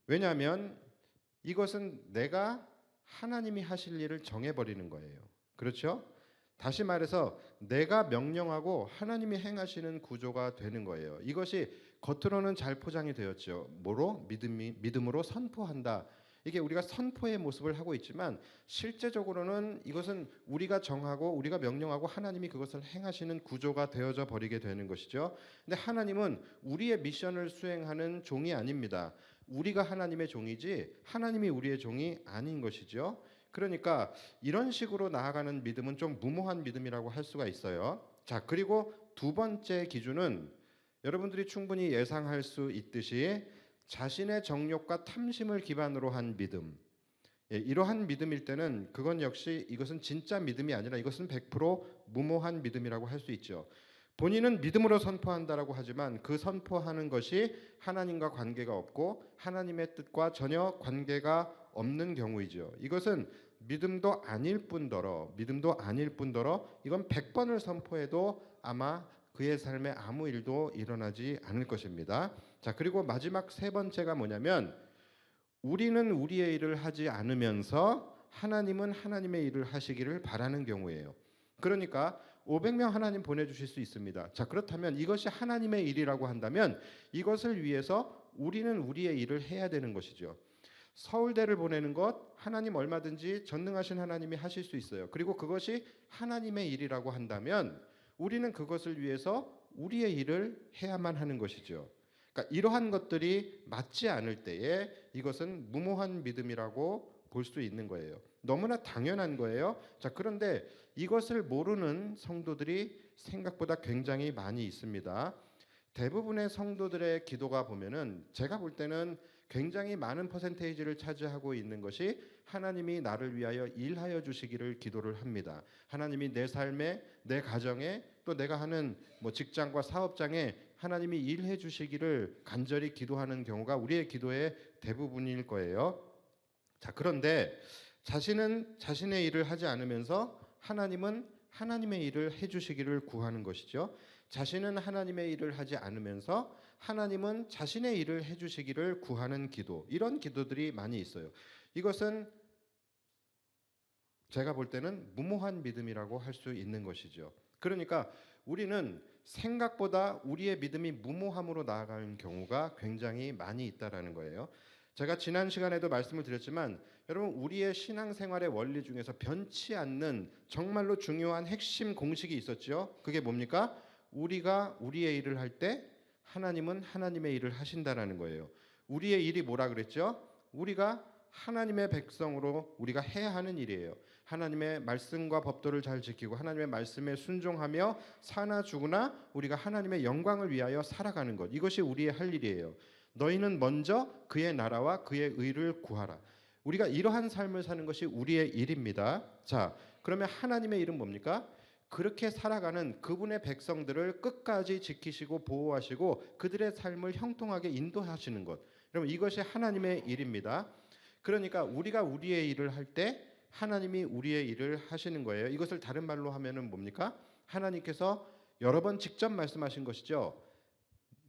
왜냐하면 이것은 내가 하나님이 하실 일을 정해버리는 거예요. 그렇죠? 다시 말해서 내가 명령하고 하나님이 행하시는 구조가 되는 거예요. 이것이 겉으로는 잘 포장이 되었죠. 뭐로? 믿음으로 선포한다. 이게 우리가 선포의 모습을 하고 있지만 실제적으로는 이것은 우리가 정하고 우리가 명령하고 하나님이 그것을 행하시는 구조가 되어져 버리게 되는 것이죠. 근데 하나님은 우리의 미션을 수행하는 종이 아닙니다. 우리가 하나님의 종이지 하나님이 우리의 종이 아닌 것이죠. 그러니까 이런 식으로 나아가는 믿음은 좀 무모한 믿음이라고 할 수가 있어요. 자, 그리고 두 번째 기준은 여러분들이 충분히 예상할 수 있듯이 자신의 정욕과 탐심을 기반으로 한 믿음. 이러한 믿음일 때는 그건 역시 이것은 진짜 믿음이 아니라 이것은 100% 무모한 믿음이라고 할 수 있죠. 본인은 믿음으로 선포한다라고 하지만 그 선포하는 것이 하나님과 관계가 없고 하나님의 뜻과 전혀 관계가 없는 경우이죠. 이것은 믿음도 아닐 뿐더러 이건 100번을 선포해도 아마 그의 삶에 아무 일도 일어나지 않을 것입니다. 자, 그리고 마지막 세 번째가 뭐냐면 우리는 우리의 일을 하지 않으면서 하나님은 하나님의 일을 하시기를 바라는 경우예요. 그러니까 500명 하나님 보내주실 수 있습니다. 자, 그렇다면 이것이 하나님의 일이라고 한다면 이것을 위해서 우리는 우리의 일을 해야 되는 것이죠. 서울대를 보내는 것 하나님 얼마든지 전능하신 하나님이 하실 수 있어요. 그리고 그것이 하나님의 일이라고 한다면 우리는 그것을 위해서 우리의 일을 해야만 하는 것이죠. 그러니까 이러한 것들이 맞지 않을 때에 이것은 무모한 믿음이라고 볼 수 있는 거예요. 너무나 당연한 거예요. 자, 그런데 이것을 모르는 성도들이 생각보다 굉장히 많이 있습니다. 대부분의 성도들의 기도가 보면은 제가 볼 때는 굉장히 많은 퍼센테이지를 차지하고 있는 것이 하나님이 나를 위하여 일하여 주시기를 기도를 합니다. 하나님이 내 삶에, 내 가정에, 또 내가 하는 직장과 사업장에 하나님이 일해 주시기를 간절히 기도하는 경우가 우리의 기도의 대부분일 거예요. 자, 그런데 자신은 자신의 일을 하지 않으면서 하나님은 하나님의 일을 해 주시기를 구하는 것이죠. 자신은 하나님의 일을 하지 않으면서 하나님은 자신의 일을 해 주시기를 구하는 기도. 이런 기도들이 많이 있어요. 이것은 제가 볼 때는 무모한 믿음이라고 할 수 있는 것이죠. 그러니까 우리는 생각보다 우리의 믿음이 무모함으로 나아가는 경우가 굉장히 많이 있다라는 거예요. 제가 지난 시간에도 말씀을 드렸지만 여러분 우리의 신앙생활의 원리 중에서 변치 않는 정말로 중요한 핵심 공식이 있었죠. 그게 뭡니까? 우리가 우리의 일을 할 때 하나님은 하나님의 일을 하신다라는 거예요. 우리의 일이 뭐라 그랬죠? 우리가 하나님의 백성으로 우리가 해야 하는 일이에요. 하나님의 말씀과 법도를 잘 지키고 하나님의 말씀에 순종하며 사나 죽으나 우리가 하나님의 영광을 위하여 살아가는 것. 이것이 우리의 할 일이에요. 너희는 먼저 그의 나라와 그의 의를 구하라. 우리가 이러한 삶을 사는 것이 우리의 일입니다. 자, 그러면 하나님의 일은 뭡니까? 그렇게 살아가는 그분의 백성들을 끝까지 지키시고 보호하시고 그들의 삶을 형통하게 인도하시는 것. 여러분 이것이 하나님의 일입니다. 그러니까 우리가 우리의 일을 할 때 하나님이 우리의 일을 하시는 거예요. 이것을 다른 말로 하면은 뭡니까? 하나님께서 여러 번 직접 말씀하신 것이죠.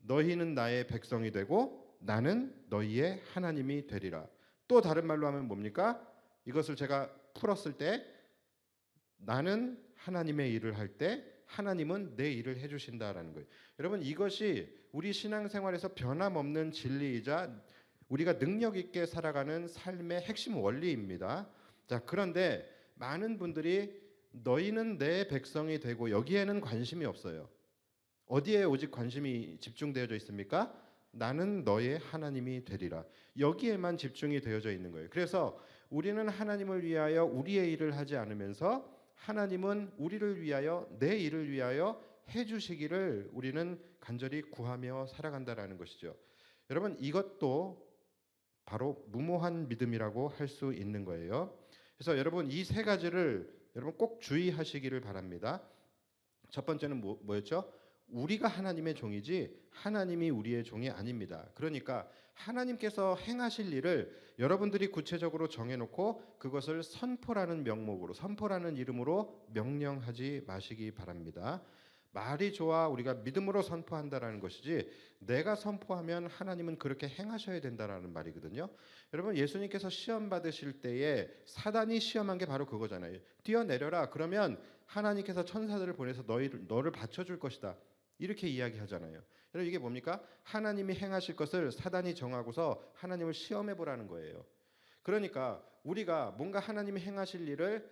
너희는 나의 백성이 되고 나는 너희의 하나님이 되리라. 또 다른 말로 하면 뭡니까? 이것을 제가 풀었을 때 나는 하나님의 일을 할 때 하나님은 내 일을 해주신다라는 거예요. 여러분 이것이 우리 신앙생활에서 변함없는 진리이자 우리가 능력 있게 살아가는 삶의 핵심 원리입니다. 자, 그런데 많은 분들이 너희는 내 백성이 되고 여기에는 관심이 없어요. 어디에 오직 관심이 집중되어져 있습니까? 나는 너의 하나님이 되리라. 여기에만 집중이 되어져 있는 거예요. 그래서 우리는 하나님을 위하여 우리의 일을 하지 않으면서 하나님은 우리를 위하여 내 일을 위하여 해주시기를 우리는 간절히 구하며 살아간다라는 것이죠. 여러분 이것도 바로 무모한 믿음이라고 할 수 있는 거예요. 그래서 여러분 이 세 가지를 여러분 꼭 주의하시기를 바랍니다. 첫 번째는 뭐였죠? 우리가 하나님의 종이지 하나님이 우리의 종이 아닙니다. 그러니까 하나님께서 행하실 일을 여러분들이 구체적으로 정해놓고 그것을 선포라는 명목으로 선포라는 이름으로 명령하지 마시기 바랍니다. 말이 좋아 우리가 믿음으로 선포한다라는 것이지 내가 선포하면 하나님은 그렇게 행하셔야 된다라는 말이거든요. 여러분 예수님께서 시험 받으실 때에 사단이 시험한 게 바로 그거잖아요. 뛰어내려라. 그러면 하나님께서 천사들을 보내서 너를 받쳐줄 것이다. 이렇게 이야기하잖아요. 여러분 이게 뭡니까? 하나님이 행하실 것을 사단이 정하고서 하나님을 시험해 보라는 거예요. 그러니까 우리가 뭔가 하나님이 행하실 일을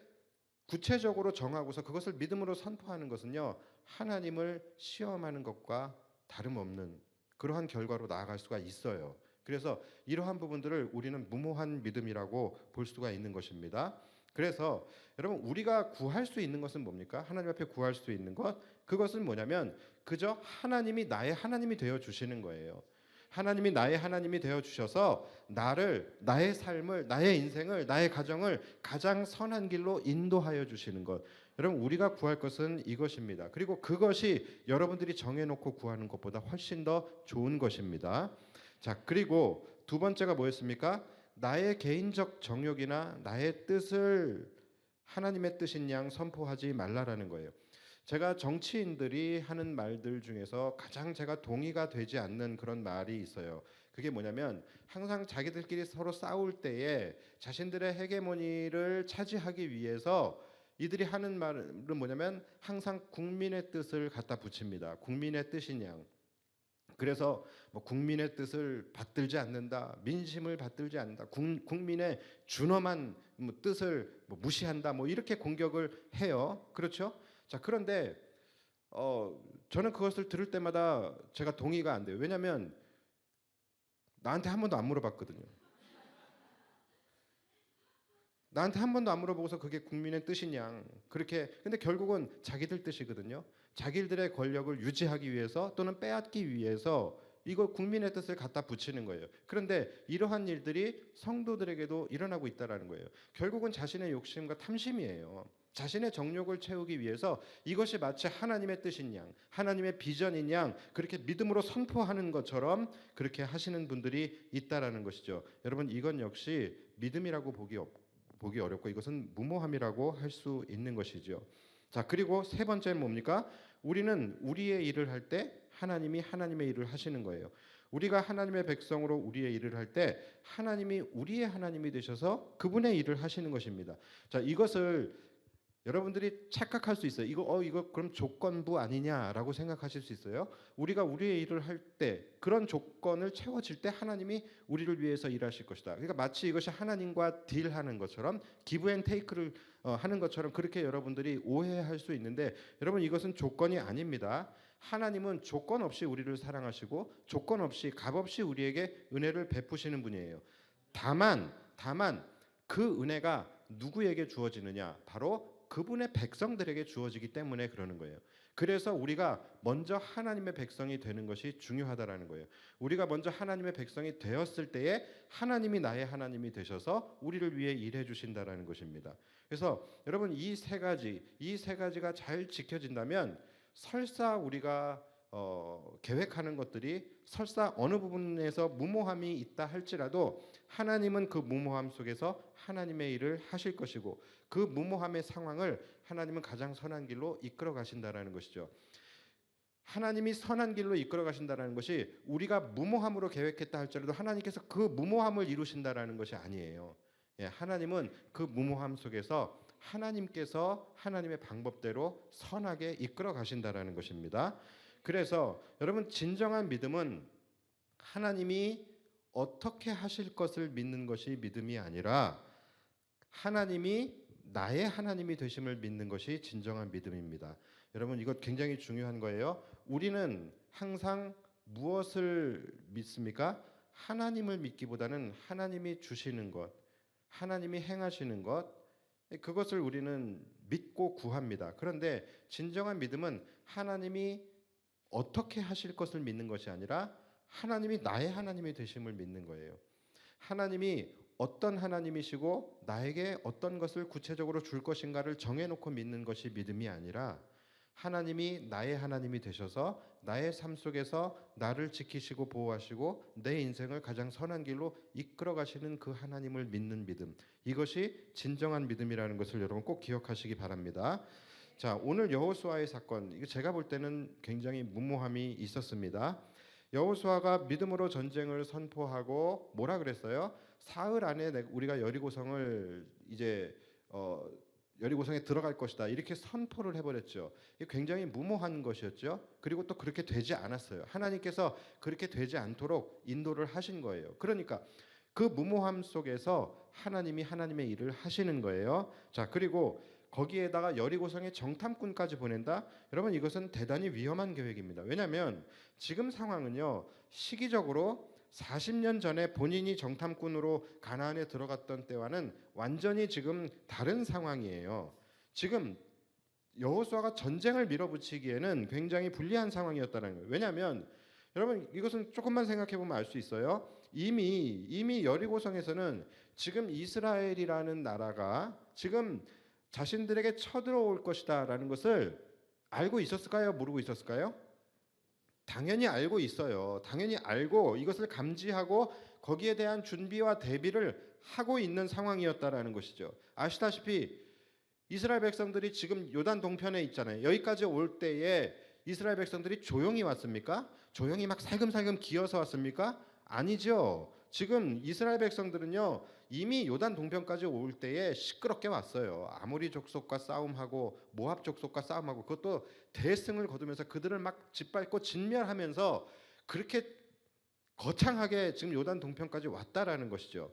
구체적으로 정하고서 그것을 믿음으로 선포하는 것은요, 하나님을 시험하는 것과 다름없는 그러한 결과로 나아갈 수가 있어요. 그래서 이러한 부분들을 우리는 무모한 믿음이라고 볼 수가 있는 것입니다. 그래서 여러분 우리가 구할 수 있는 것은 뭡니까? 하나님 앞에 구할 수 있는 것, 그것은 뭐냐면 그저 하나님이 나의 하나님이 되어 주시는 거예요. 하나님이 나의 하나님이 되어 주셔서 나의 삶을, 나의 인생을, 나의 가정을 가장 선한 길로 인도하여 주시는 것. 여러분 우리가 구할 것은 이것입니다. 그리고 그것이 여러분들이 정해놓고 구하는 것보다 훨씬 더 좋은 것입니다. 자, 그리고 두 번째가 뭐였습니까? 나의 개인적 정욕이나 나의 뜻을 하나님의 뜻인 양 선포하지 말라라는 거예요. 제가 정치인들이 하는 말들 중에서 가장 제가 동의가 되지 않는 그런 말이 있어요. 그게 뭐냐면 항상 자기들끼리 서로 싸울 때에 자신들의 헤게모니를 차지하기 위해서 이들이 하는 말은 뭐냐면 항상 국민의 뜻을 갖다 붙입니다. 국민의 뜻인 양. 그래서 뭐 국민의 뜻을 받들지 않는다, 민심을 받들지 않는다, 국민의 준엄한 뜻을 무시한다, 이렇게 공격을 해요. 그렇죠? 자, 그런데 저는 그것을 들을 때마다 제가 동의가 안 돼요. 왜냐하면 나한테 한 번도 안 물어봤거든요. 나한테 한 번도 안 물어보고서 그게 국민의 뜻이냐 그렇게. 근데 결국은 자기들 뜻이거든요. 자기들의 권력을 유지하기 위해서 또는 빼앗기 위해서 이거 국민의 뜻을 갖다 붙이는 거예요. 그런데 이러한 일들이 성도들에게도 일어나고 있다라는 거예요. 결국은 자신의 욕심과 탐심이에요. 자신의 정욕을 채우기 위해서 이것이 마치 하나님의 뜻인 양, 하나님의 비전인 양 그렇게 믿음으로 선포하는 것처럼 그렇게 하시는 분들이 있다라는 것이죠. 여러분 이건 역시 믿음이라고 보기 어렵고 이것은 무모함이라고 할 수 있는 것이죠. 자, 그리고 세 번째는 뭡니까? 우리는 우리의 일을 할 때 하나님이 하나님의 일을 하시는 거예요. 우리가 하나님의 백성으로 우리의 일을 할 때 하나님이 우리의 하나님이 되셔서 그분의 일을 하시는 것입니다. 자, 이것을 여러분들이 착각할 수 있어요. 이거 그럼 조건부 아니냐라고 생각하실 수 있어요. 우리가 우리의 일을 할 때 그런 조건을 채워질 때 하나님이 우리를 위해서 일하실 것이다. 그러니까 마치 이것이 하나님과 딜하는 것처럼 기브 앤 테이크를 하는 것처럼 그렇게 여러분들이 오해할 수 있는데 여러분 이것은 조건이 아닙니다. 하나님은 조건 없이 우리를 사랑하시고 조건 없이 값없이 우리에게 은혜를 베푸시는 분이에요. 다만 그 은혜가 누구에게 주어지느냐? 바로 그분의 백성들에게 주어지기 때문에 그러는 거예요. 그래서 우리가 먼저 하나님의 백성이 되는 것이 중요하다라는 거예요. 우리가 먼저 하나님의 백성이 되었을 때에 하나님이 나의 하나님이 되셔서 우리를 위해 일해 주신다라는 것입니다. 그래서 여러분 이 세 가지가 잘 지켜진다면 설사 우리가 계획하는 것들이 설사 어느 부분에서 무모함이 있다 할지라도 하나님은 그 무모함 속에서 하나님의 일을 하실 것이고 그 무모함의 상황을 하나님은 가장 선한 길로 이끌어 가신다라는 것이죠. 하나님이 선한 길로 이끌어 가신다라는 것이 우리가 무모함으로 계획했다 할지라도 하나님께서 그 무모함을 이루신다라는 것이 아니에요. 하나님은 그 무모함 속에서 하나님께서 하나님의 방법대로 선하게 이끌어 가신다라는 것입니다. 그래서 여러분 진정한 믿음은 하나님이 어떻게 하실 것을 믿는 것이 믿음이 아니라 하나님이 나의 하나님이 되심을 믿는 것이 진정한 믿음입니다. 여러분 이것 굉장히 중요한 거예요. 우리는 항상 무엇을 믿습니까? 하나님을 믿기보다는 하나님이 주시는 것, 하나님이 행하시는 것, 그것을 우리는 믿고 구합니다. 그런데 진정한 믿음은 하나님이 어떻게 하실 것을 믿는 것이 아니라 하나님이 나의 하나님이 되심을 믿는 거예요. 하나님이 어떤 하나님이시고 나에게 어떤 것을 구체적으로 줄 것인가를 정해놓고 믿는 것이 믿음이 아니라 하나님이 나의 하나님이 되셔서 나의 삶 속에서 나를 지키시고 보호하시고 내 인생을 가장 선한 길로 이끌어 가시는 그 하나님을 믿는 믿음, 이것이 진정한 믿음이라는 것을 여러분 꼭 기억하시기 바랍니다. 자, 오늘 여호수아의 사건, 이거 제가 볼 때는 굉장히 무모함이 있었습니다. 여호수아가 믿음으로 전쟁을 선포하고 뭐라 그랬어요? 사흘 안에 우리가 여리고성을 이제 여리고성에 들어갈 것이다 이렇게 선포를 해버렸죠. 이게 굉장히 무모한 것이었죠. 그리고 또 그렇게 되지 않았어요. 하나님께서 그렇게 되지 않도록 인도를 하신 거예요. 그러니까 그 무모함 속에서 하나님이 하나님의 일을 하시는 거예요. 자, 그리고 거기에다가 여리고성에 정탐꾼까지 보낸다. 여러분 이것은 대단히 위험한 계획입니다. 왜냐하면 지금 상황은요, 시기적으로 40년 전에 본인이 정탐꾼으로 가나안에 들어갔던 때와는 완전히 지금 다른 상황이에요. 지금 여호수아가 전쟁을 밀어붙이기에는 굉장히 불리한 상황이었다는 거예요. 왜냐하면 여러분 이것은 조금만 생각해 보면 알 수 있어요. 이미 여리고성에서는 지금 이스라엘이라는 나라가 지금 자신들에게 쳐들어올 것이다라는 것을 알고 있었을까요? 모르고 있었을까요? 당연히 알고 있어요. 당연히 알고 이것을 감지하고 거기에 대한 준비와 대비를 하고 있는 상황이었다라는 것이죠. 아시다시피 이스라엘 백성들이 지금 요단 동편에 있잖아요. 여기까지 올 때에 이스라엘 백성들이 조용히 왔습니까? 조용히 막 살금살금 기어서 왔습니까? 아니죠. 지금 이스라엘 백성들은요, 이미 요단 동편까지 올 때에 시끄럽게 왔어요. 아모리 족속과 싸움하고 모압 족속과 싸움하고, 그것도 대승을 거두면서 그들을 막 짓밟고 진멸하면서 그렇게 거창하게 지금 요단 동편까지 왔다라는 것이죠.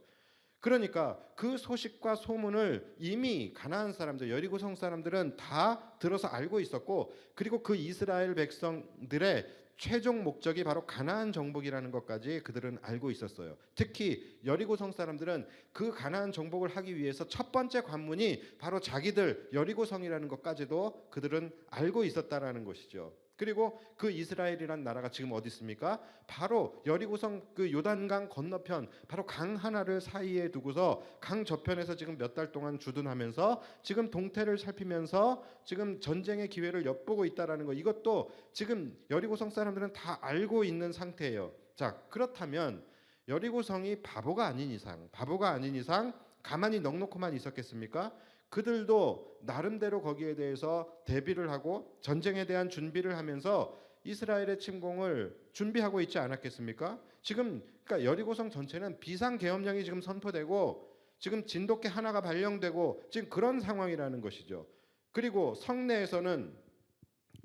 그러니까 그 소식과 소문을 이미 가나안 사람들, 여리고성 사람들은 다 들어서 알고 있었고, 그리고 그 이스라엘 백성들의 최종 목적이 바로 가나안 정복이라는 것까지 그들은 알고 있었어요. 특히 여리고성 사람들은 그 가나안 정복을 하기 위해서 첫 번째 관문이 바로 자기들 여리고성이라는 것까지도 그들은 알고 있었다라는 것이죠. 그리고 그 이스라엘이란 나라가 지금 어디 있습니까? 바로 여리고성 그 요단강 건너편, 바로 강 하나를 사이에 두고서 강 저편에서 지금 몇 달 동안 주둔하면서 지금 동태를 살피면서 지금 전쟁의 기회를 엿보고 있다라는 거, 이것도 지금 여리고성 사람들은 다 알고 있는 상태예요. 자, 그렇다면 여리고성이 바보가 아닌 이상 가만히 넉놓고만 있었겠습니까? 그들도 나름대로 거기에 대해서 대비를 하고 전쟁에 대한 준비를 하면서 이스라엘의 침공을 준비하고 있지 않았겠습니까? 지금 그러니까 여리고성 전체는 비상계엄령이 지금 선포되고 지금 진돗개 하나가 발령되고 지금 그런 상황이라는 것이죠. 그리고 성내에서는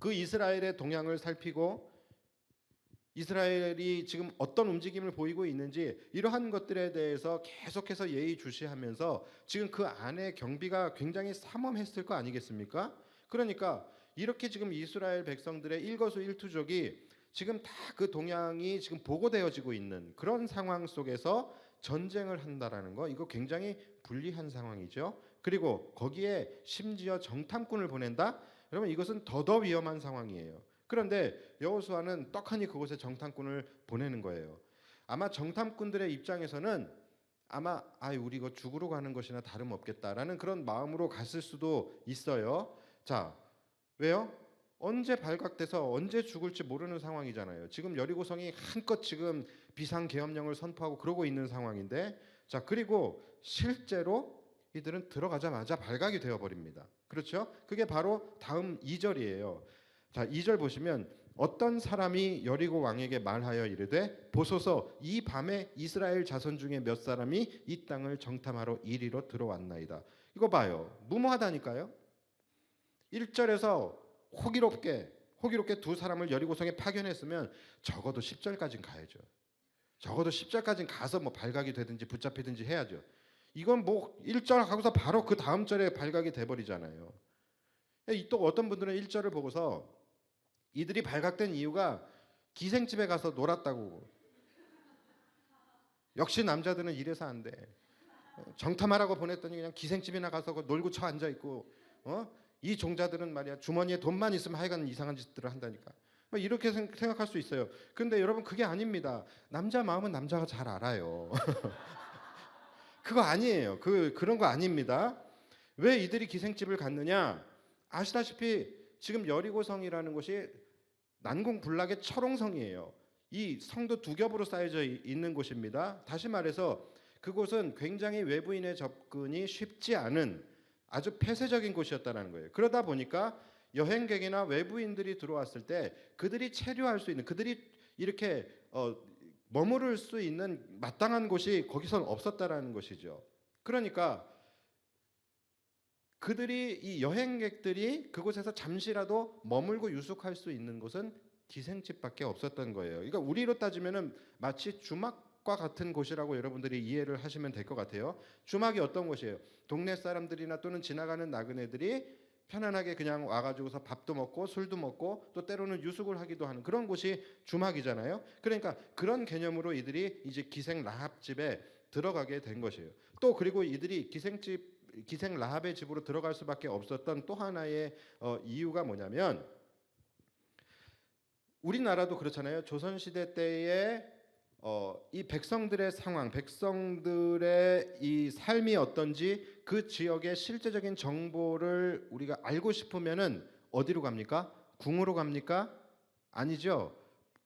그 이스라엘의 동향을 살피고 이스라엘이 지금 어떤 움직임을 보이고 있는지 이러한 것들에 대해서 계속해서 예의주시하면서 지금 그 안에 경비가 굉장히 삼엄했을 거 아니겠습니까? 그러니까 이렇게 지금 이스라엘 백성들의 일거수일투족이 지금 다 그 동향이 지금 보고되어지고 있는 그런 상황 속에서 전쟁을 한다라는 거, 이거 굉장히 불리한 상황이죠. 그리고 거기에 심지어 정탐꾼을 보낸다? 여러분 이것은 더더 위험한 상황이에요. 그런데 여호수아는 떡하니 그곳에 정탐꾼을 보내는 거예요. 아마 정탐꾼들의 입장에서는 아마 우리 이거 죽으러 가는 것이나 다름없겠다라는 그런 마음으로 갔을 수도 있어요. 자, 왜요? 언제 발각돼서 언제 죽을지 모르는 상황이잖아요. 지금 여리고성이 한껏 지금 비상계엄령을 선포하고 그러고 있는 상황인데, 자, 그리고 실제로 이들은 들어가자마자 발각이 되어버립니다. 그렇죠? 그게 바로 다음 2절이에요. 자, 2절 보시면 어떤 사람이 여리고 왕에게 말하여 이르되 보소서 이 밤에 이스라엘 자손 중에 몇 사람이 이 땅을 정탐하러 이리로 들어왔나이다. 이거 봐요. 무모하다니까요. 1절에서 호기롭게 두 사람을 여리고성에 파견했으면 적어도 10절까지는 가야죠. 적어도 10절까지는 가서 뭐 발각이 되든지 붙잡히든지 해야죠. 이건 뭐 1절 하고서 바로 그 다음 절에 발각이 돼버리잖아요. 또 어떤 분들은 1절을 보고서 이들이 발각된 이유가 기생집에 가서 놀았다고. 역시 남자들은 이래서 안 돼. 정탐하라고 보냈더니 그냥 기생집이나 가서 놀고 쳐 앉아 있고, 이 종자들은 말이야 주머니에 돈만 있으면 하여간 이상한 짓들을 한다니까. 이렇게 생각할 수 있어요. 근데 여러분 그게 아닙니다. 남자 마음은 남자가 잘 알아요. 그거 아니에요. 그런 거 아닙니다. 왜 이들이 기생집을 갔느냐? 아시다시피 지금 여리고성이라는 곳이 난공불락의 철옹성이에요. 이 성도 두 겹으로 쌓여져 있는 곳입니다. 다시 말해서 그곳은 굉장히 외부인의 접근이 쉽지 않은 아주 폐쇄적인 곳이었다는 거예요. 그러다 보니까 여행객이나 외부인들이 들어왔을 때 그들이 체류할 수 있는, 그들이 이렇게 머무를 수 있는 마땅한 곳이 거기선 없었다라는 것이죠. 그러니까 그들이 이 여행객들이 그곳에서 잠시라도 머물고 유숙할 수 있는 곳은 기생집밖에 없었던 거예요. 그러니까 우리로 따지면은 마치 주막과 같은 곳이라고 여러분들이 이해를 하시면 될 것 같아요. 주막이 어떤 곳이에요? 동네 사람들이나 또는 지나가는 나그네들이 편안하게 그냥 와가지고서 밥도 먹고 술도 먹고 또 때로는 유숙을 하기도 하는 그런 곳이 주막이잖아요. 그러니까 그런 개념으로 이들이 이제 기생 라합 집에 들어가게 된 것이에요. 또 그리고 이들이 기생 라합의 집으로 들어갈 수밖에 없었던 또 하나의 이유가 뭐냐면, 우리나라도 그렇잖아요. 조선 시대 때에 이 백성들의 상황, 백성들의 이 삶이 어떤지 그 지역의 실제적인 정보를 우리가 알고 싶으면은 어디로 갑니까? 궁으로 갑니까? 아니죠.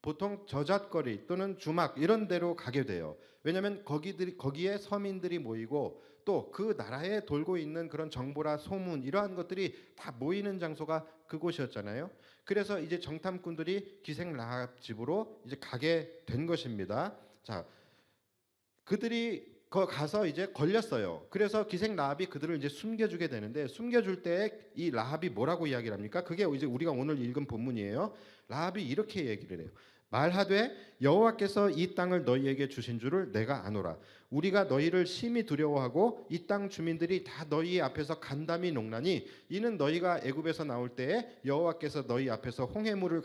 보통 저잣거리 또는 주막 이런 데로 가게 돼요. 왜냐하면 거기에 서민들이 모이고 또 그 나라에 돌고 있는 그런 정보라 소문 이러한 것들이 다 모이는 장소가 그곳이었잖아요. 그래서 이제 정탐꾼들이 기생 라합 집으로 이제 가게 된 것입니다. 자, 그들이 가서 이제 걸렸어요. 그래서 기생 라합이 그들을 이제 숨겨주게 되는데, 숨겨줄 때 이 라합이 뭐라고 이야기를 합니까? 그게 이제 우리가 오늘 읽은 본문이에요. 라합이 이렇게 얘기를 해요. 말하되 여호와께서 이 땅을 너희에게 주신 줄을 내가 아노라. 우리가 너희를 심히 두려워하고 이 땅 주민들이 다 너희 앞에서 간담이 녹나니 이는 너희가 애굽에서 나올 때에 여호와께서 너희 앞에서 홍해물을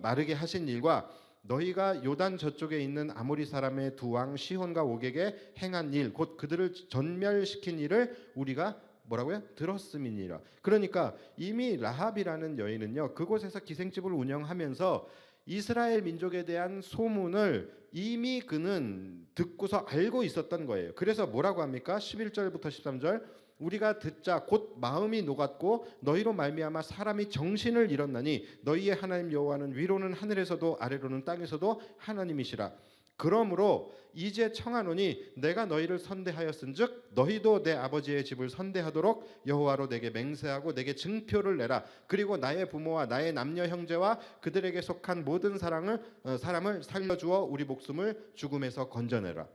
마르게 하신 일과 너희가 요단 저쪽에 있는 아모리 사람의 두 왕 시혼과 옥에게 행한 일, 곧 그들을 전멸시킨 일을 우리가 뭐라고요? 들었음이니라. 그러니까 이미 라합이라는 여인은요, 그곳에서 기생집을 운영하면서 이스라엘 민족에 대한 소문을 이미 그는 듣고서 알고 있었던 거예요. 그래서 뭐라고 합니까? 11절부터 13절, 우리가 듣자 곧 마음이 녹았고 너희로 말미암아 사람이 정신을 잃었나니 너희의 하나님 여호와는 위로는 하늘에서도 아래로는 땅에서도 하나님이시라. 그러므로 이제 청하노니 내가 너희를 선대하였은즉 너희도 내 아버지의 집을 선대하도록 여호와로 내게 맹세하고 내게 증표를 내라. 그리고 나의 부모와 나의 남녀 형제와 그들에게 속한 모든 사람을 살려주어 우리 목숨을 죽음에서 건져내라.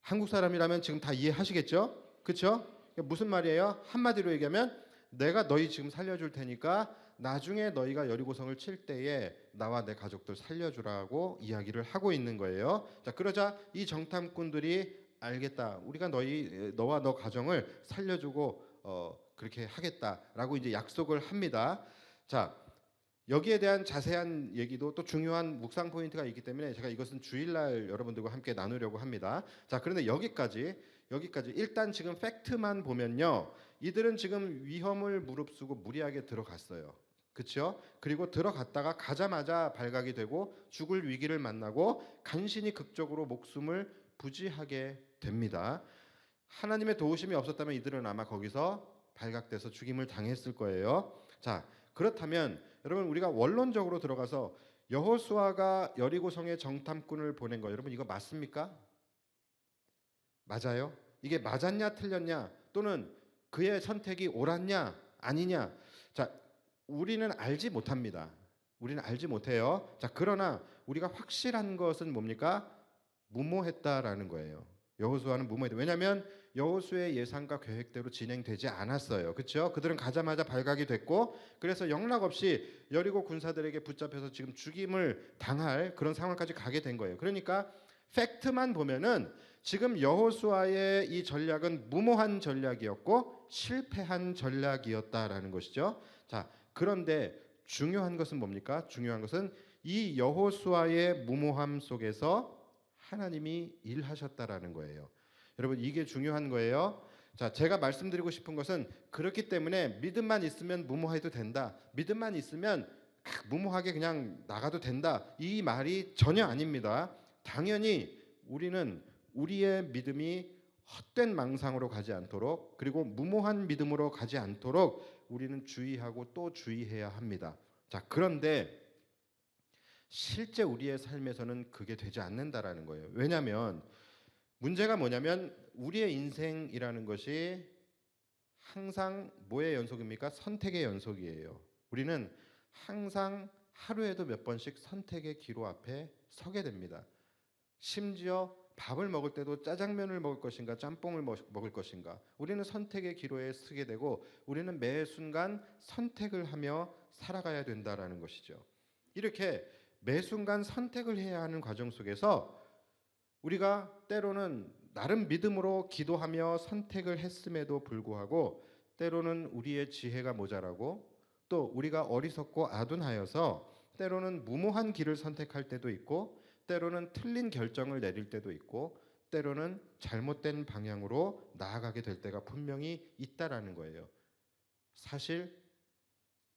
한국 사람이라면 지금 다 이해하시겠죠? 그렇죠? 무슨 말이에요? 한마디로 얘기하면 내가 너희 지금 살려줄 테니까 나중에 너희가 여리고성을 칠 때에 나와 내 가족들 살려주라고 이야기를 하고 있는 거예요. 자, 그러자 이 정탐꾼들이 알겠다. 우리가 너와 너 가정을 살려주고 그렇게 하겠다라고 이제 약속을 합니다. 자, 여기에 대한 자세한 얘기도 또 중요한 묵상 포인트가 있기 때문에 제가 이것은 주일날 여러분들과 함께 나누려고 합니다. 자, 그런데 여기까지 일단 지금 팩트만 보면요, 이들은 지금 위험을 무릅쓰고 무리하게 들어갔어요. 그렇죠? 그리고 들어갔다가 가자마자 발각이 되고 죽을 위기를 만나고 간신히 극적으로 목숨을 부지하게 됩니다. 하나님의 도우심이 없었다면 이들은 아마 거기서 발각돼서 죽임을 당했을 거예요. 자, 그렇다면 여러분, 우리가 원론적으로 들어가서 여호수아가 여리고성에 정탐꾼을 보낸 거, 여러분 이거 맞습니까? 맞아요? 이게 맞았냐 틀렸냐, 또는 그의 선택이 옳았냐 아니냐, 자, 우리는 알지 못합니다. 우리는 알지 못해요. 자, 그러나 우리가 확실한 것은 뭡니까? 무모했다라는 거예요. 여호수아는 무모했다. 왜냐하면 여호수아의 예상과 계획대로 진행되지 않았어요. 그렇죠? 그들은 가자마자 발각이 됐고, 그래서 영락없이 여리고 군사들에게 붙잡혀서 지금 죽임을 당할 그런 상황까지 가게 된 거예요. 그러니까 팩트만 보면은 지금 여호수아의 이 전략은 무모한 전략이었고 실패한 전략이었다라는 것이죠. 자, 그런데 중요한 것은 뭡니까? 중요한 것은 이 여호수아의 무모함 속에서 하나님이 일하셨다라는 거예요. 여러분, 이게 중요한 거예요. 자, 제가 말씀드리고 싶은 것은 그렇기 때문에 믿음만 있으면 무모해도 된다, 믿음만 있으면 무모하게 그냥 나가도 된다, 이 말이 전혀 아닙니다. 당연히 우리는 우리의 믿음이 헛된 망상으로 가지 않도록, 그리고 무모한 믿음으로 가지 않도록 우리는 주의하고 또 주의해야 합니다. 자, 그런데 실제 우리의 삶에서는 그게 되지 않는다라는 거예요. 왜냐하면 문제가 뭐냐면 우리의 인생이라는 것이 항상 뭐의 연속입니까? 선택의 연속이에요. 우리는 항상 하루에도 몇 번씩 선택의 기로 앞에 서게 됩니다. 심지어 밥을 먹을 때도 짜장면을 먹을 것인가 짬뽕을 먹을 것인가 우리는 선택의 기로에 서게 되고 우리는 매 순간 선택을 하며 살아가야 된다라는 것이죠. 이렇게 매 순간 선택을 해야 하는 과정 속에서 우리가 때로는 나름 믿음으로 기도하며 선택을 했음에도 불구하고 때로는 우리의 지혜가 모자라고 또 우리가 어리석고 아둔하여서 때로는 무모한 길을 선택할 때도 있고 때로는 틀린 결정을 내릴 때도 있고 때로는 잘못된 방향으로 나아가게 될 때가 분명히 있다라는 거예요. 사실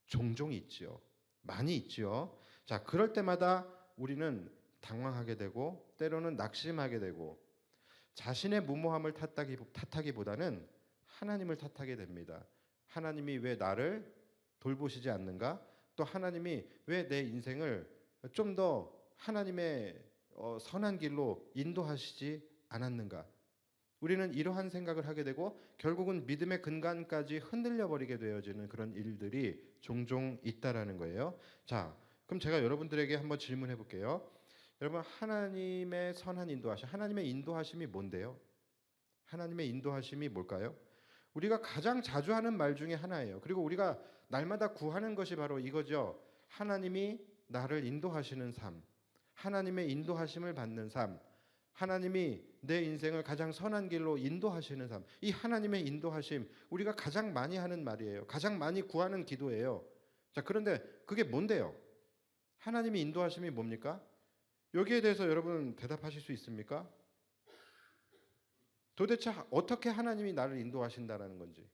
종종 있지요. 많이 있지요. 자, 그럴 때마다 우리는 당황하게 되고 때로는 낙심하게 되고 자신의 무모함을 탓하기보다는 하나님을 탓하게 됩니다. 하나님이 왜 나를 돌보시지 않는가? 또 하나님이 왜 내 인생을 좀 더 하나님의 선한 길로 인도하시지 않았는가? 우리는 이러한 생각을 하게 되고 결국은 믿음의 근간까지 흔들려 버리게 되어지는 그런 일들이 종종 있다라는 거예요. 자, 그럼 제가 여러분들에게 한번 질문해 볼게요. 여러분, 하나님의 선한 인도하심, 하나님의 인도하심이 뭔데요? 하나님의 인도하심이 뭘까요? 우리가 가장 자주 하는 말 중에 하나예요. 그리고 우리가 날마다 구하는 것이 바로 이거죠. 하나님이 나를 인도하시는 삶, 하나님의 인도하심을 받는 삶, 하나님이 내 인생을 가장 선한 길로 인도하시는 삶. 이 하나님의 인도하심, 우리가 가장 많이 하는 말이에요. 가장 많이 구하는 기도예요. 자, 그런데 그게 뭔데요? 하나님의 인도하심이 뭡니까? 여기에 대해서 여러분 대답하실 수 있습니까? 도대체 어떻게 하나님이 나를 인도하신다라는 건지,